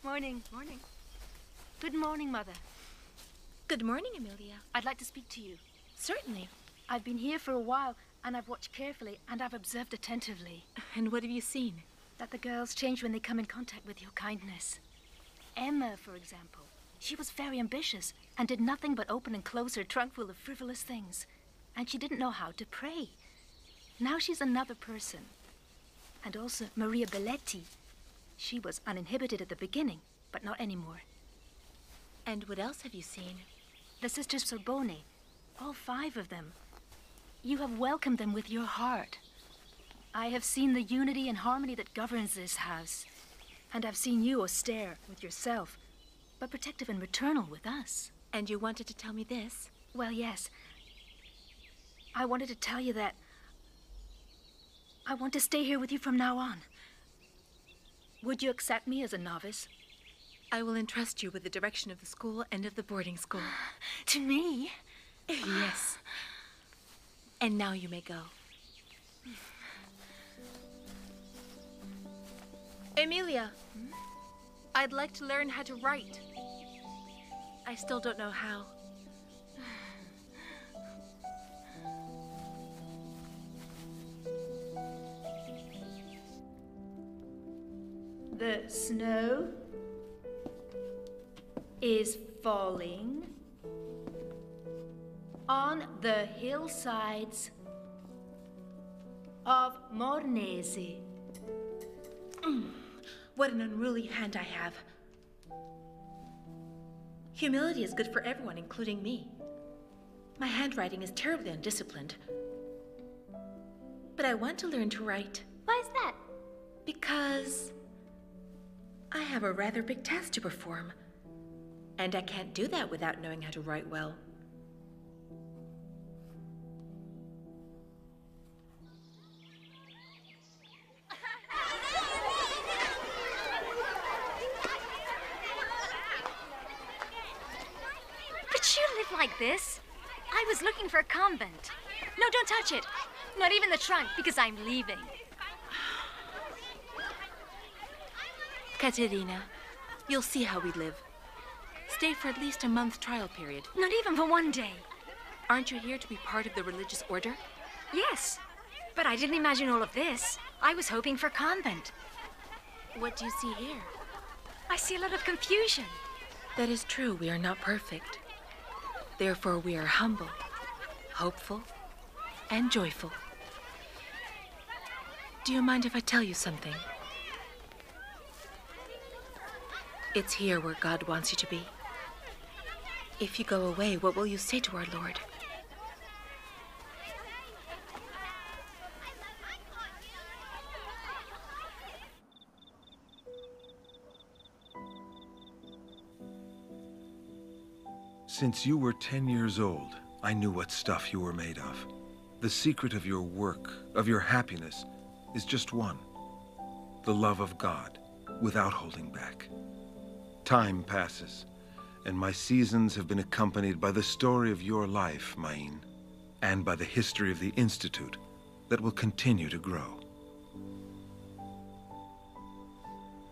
Morning. Morning. Good morning, Mother. Good morning, Emilia. I'd like to speak to you. Certainly. I've been here for a while, and I've watched carefully, and I've observed attentively. And what have you seen? That the girls change when they come in contact with your kindness. Emma, for example. She was very ambitious and did nothing but open and close her trunk full of frivolous things. And she didn't know how to pray. Now she's another person. And also Maria Belletti. She was uninhibited at the beginning, but not anymore. And what else have you seen? The sisters Sorbonne. All 5 of them. You have welcomed them with your heart. I have seen the unity and harmony that governs this house. And I've seen you austere with yourself, but protective and maternal with us. And you wanted to tell me this? Well, yes. I wanted to tell you that I want to stay here with you from now on. Would you accept me as a novice? I will entrust you with the direction of the school and of the boarding school. To me? Yes. And now you may go. Emilia, I'd like to learn how to write. I still don't know how. The snow is falling on the hillsides of Mornese. What an unruly hand I have. Humility is good for everyone, including me. My handwriting is terribly undisciplined. But I want to learn to write. Why is that? Because I have a rather big task to perform. And I can't do that without knowing how to write well. But you live like this? I was looking for a convent. No, don't touch it. Not even the trunk, because I'm leaving. Katerina, you'll see how we live. Stay for at least a month trial period. Not even for one day. Aren't you here to be part of the religious order? Yes, but I didn't imagine all of this. I was hoping for convent. What do you see here? I see a lot of confusion. That is true. We are not perfect. Therefore, we are humble, hopeful, and joyful. Do you mind if I tell you something? It's here where God wants you to be. If you go away, what will you say to our Lord? Since you were 10 years old, I knew what stuff you were made of. The secret of your work, of your happiness, is just one. The love of God, without holding back. Time passes, and my seasons have been accompanied by the story of your life, Maïn, and by the history of the Institute that will continue to grow.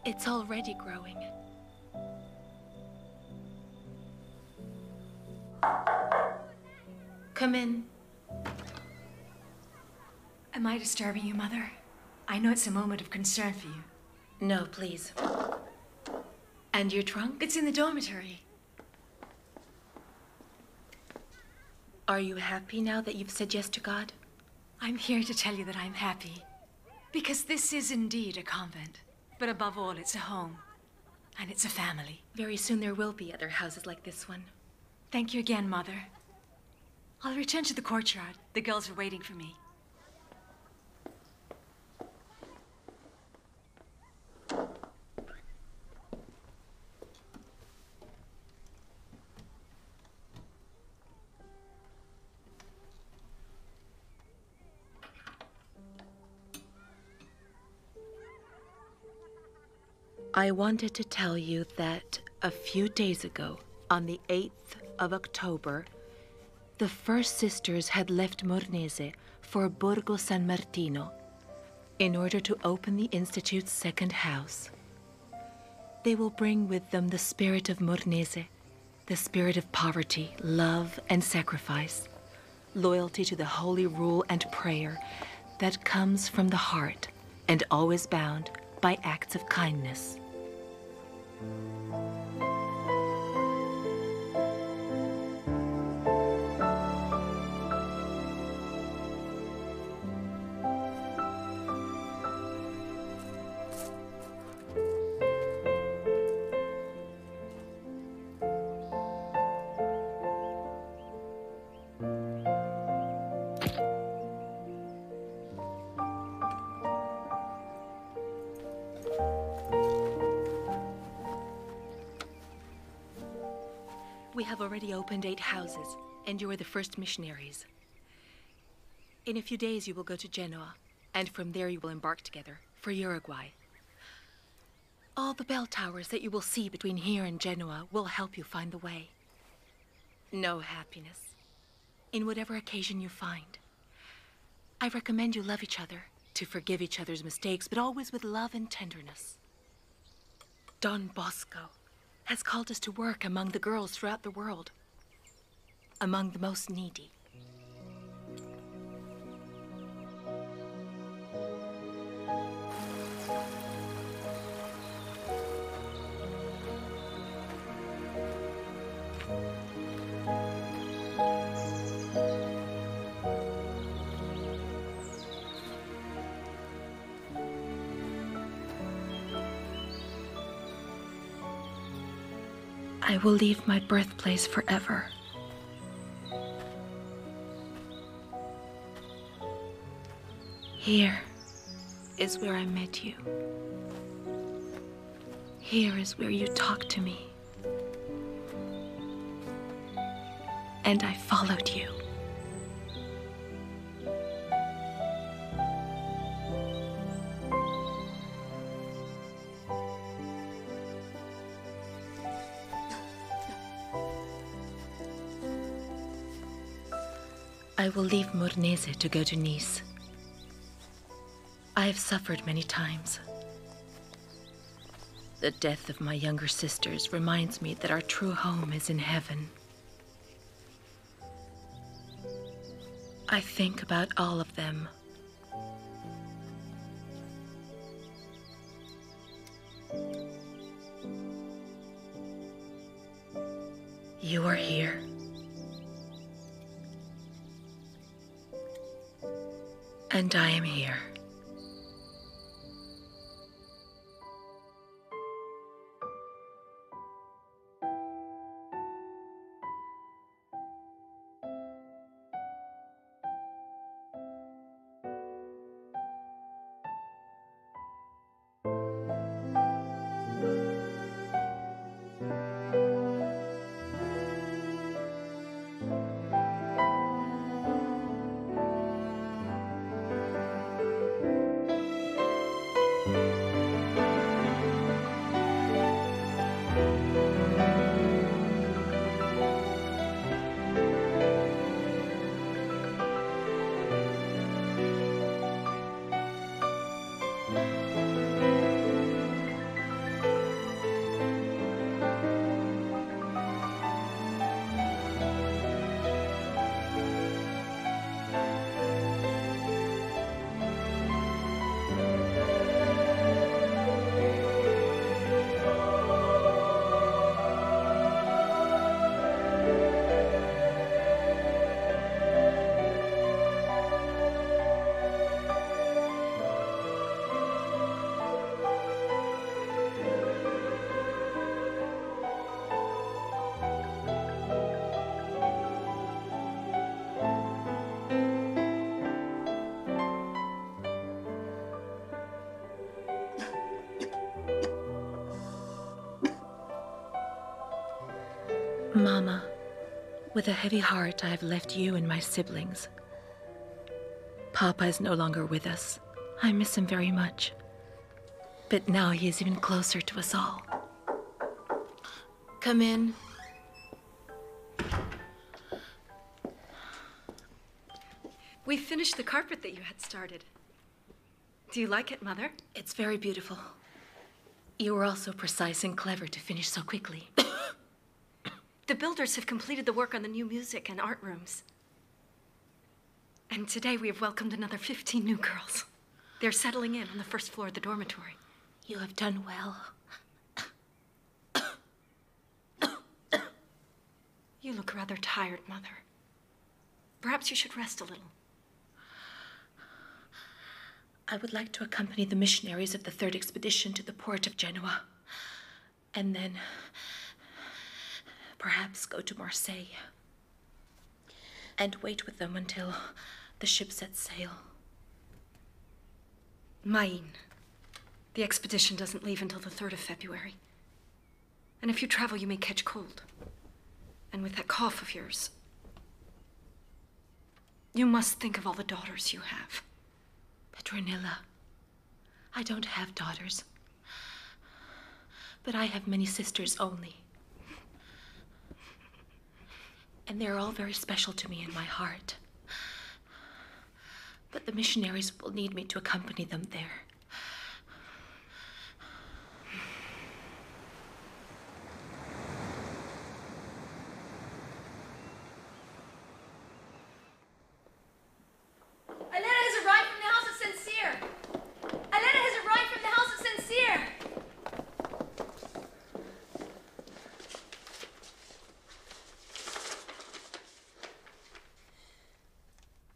It's already growing. Come in. Am I disturbing you, Mother? I know it's a moment of concern for you. No, please. And your trunk? It's in the dormitory. Are you happy now that you've said yes to God? I'm here to tell you that I'm happy. Because this is indeed a convent. But above all, it's a home. And it's a family. Very soon there will be other houses like this one. Thank you again, Mother. I'll return to the courtyard. The girls are waiting for me. I wanted to tell you that a few days ago, on the 8th of October, the first sisters had left Mornese for Borgo San Martino in order to open the Institute's second house. They will bring with them the spirit of Mornese, the spirit of poverty, love, and sacrifice, loyalty to the holy rule and prayer that comes from the heart and always bound by acts of kindness. We have already opened 8 houses, and you are the first missionaries. In a few days you will go to Genoa, and from there you will embark together for Uruguay. All the bell towers that you will see between here and Genoa will help you find the way. Know happiness in whatever occasion you find. I recommend you love each other, to forgive each other's mistakes, but always with love and tenderness. Don Bosco has called us to work among the girls throughout the world, among the most needy. I will leave my birthplace forever. Here is where I met you. Here is where you talked to me. And I followed you. I will leave Mornese to go to Nice. I have suffered many times. The death of my younger sisters reminds me that our true home is in heaven. I think about all of them. You are here. And I am here. Mama, with a heavy heart, I have left you and my siblings. Papa is no longer with us. I miss him very much. But now he is even closer to us all. Come in. We finished the carpet that you had started. Do you like it, Mother? It's very beautiful. You were also precise and clever to finish so quickly. The builders have completed the work on the new music and art rooms. And today we have welcomed another 15 new girls. They're settling in on the first floor of the dormitory. You have done well. You look rather tired, Mother. Perhaps you should rest a little. I would like to accompany the missionaries of the third expedition to the port of Genoa. And then perhaps go to Marseille. And wait with them until the ship sets sail. Maïn, the expedition doesn't leave until the 3rd of February. And if you travel, you may catch cold. And with that cough of yours, you must think of all the daughters you have. Petronilla, I don't have daughters. But I have many sisters only. And they're all very special to me in my heart. But the missionaries will need me to accompany them there. Elena has arrived from the house of Sincere. Elena has arrived from the house of Sincere.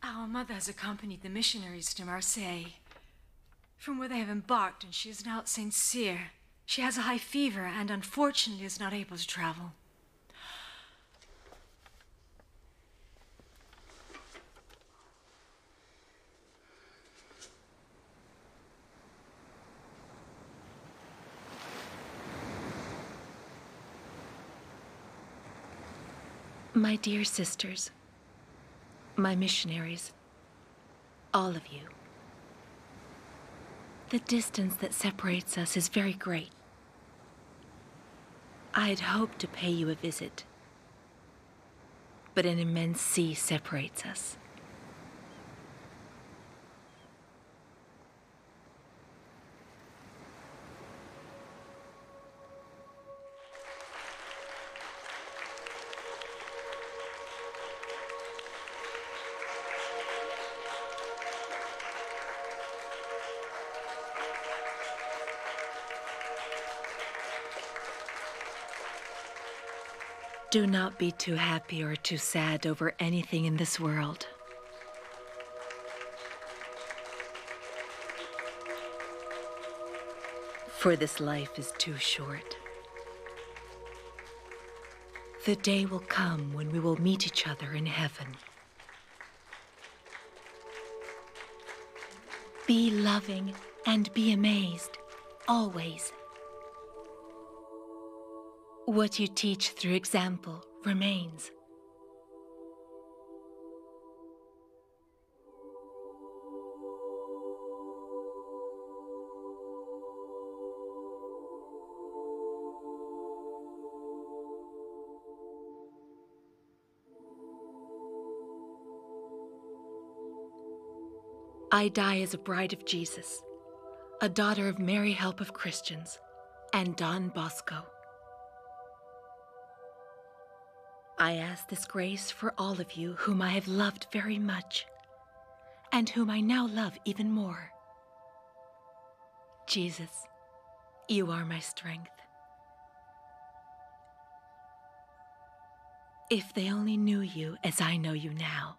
Our mother has accompanied the missionaries to Marseille, from where they have embarked, and she is now at St. Cyr. She has a high fever and unfortunately is not able to travel. My dear sisters, my missionaries, all of you, the distance that separates us is very great. I had hoped to pay you a visit, but an immense sea separates us. Do not be too happy or too sad over anything in this world. For this life is too short. The day will come when we will meet each other in heaven. Be loving and be amazed, always. What you teach through example remains. I die as a bride of Jesus, a daughter of Mary, Help of Christians, and Don Bosco. I ask this grace for all of you whom I have loved very much, and whom I now love even more. Jesus, you are my strength. If they only knew you as I know you now,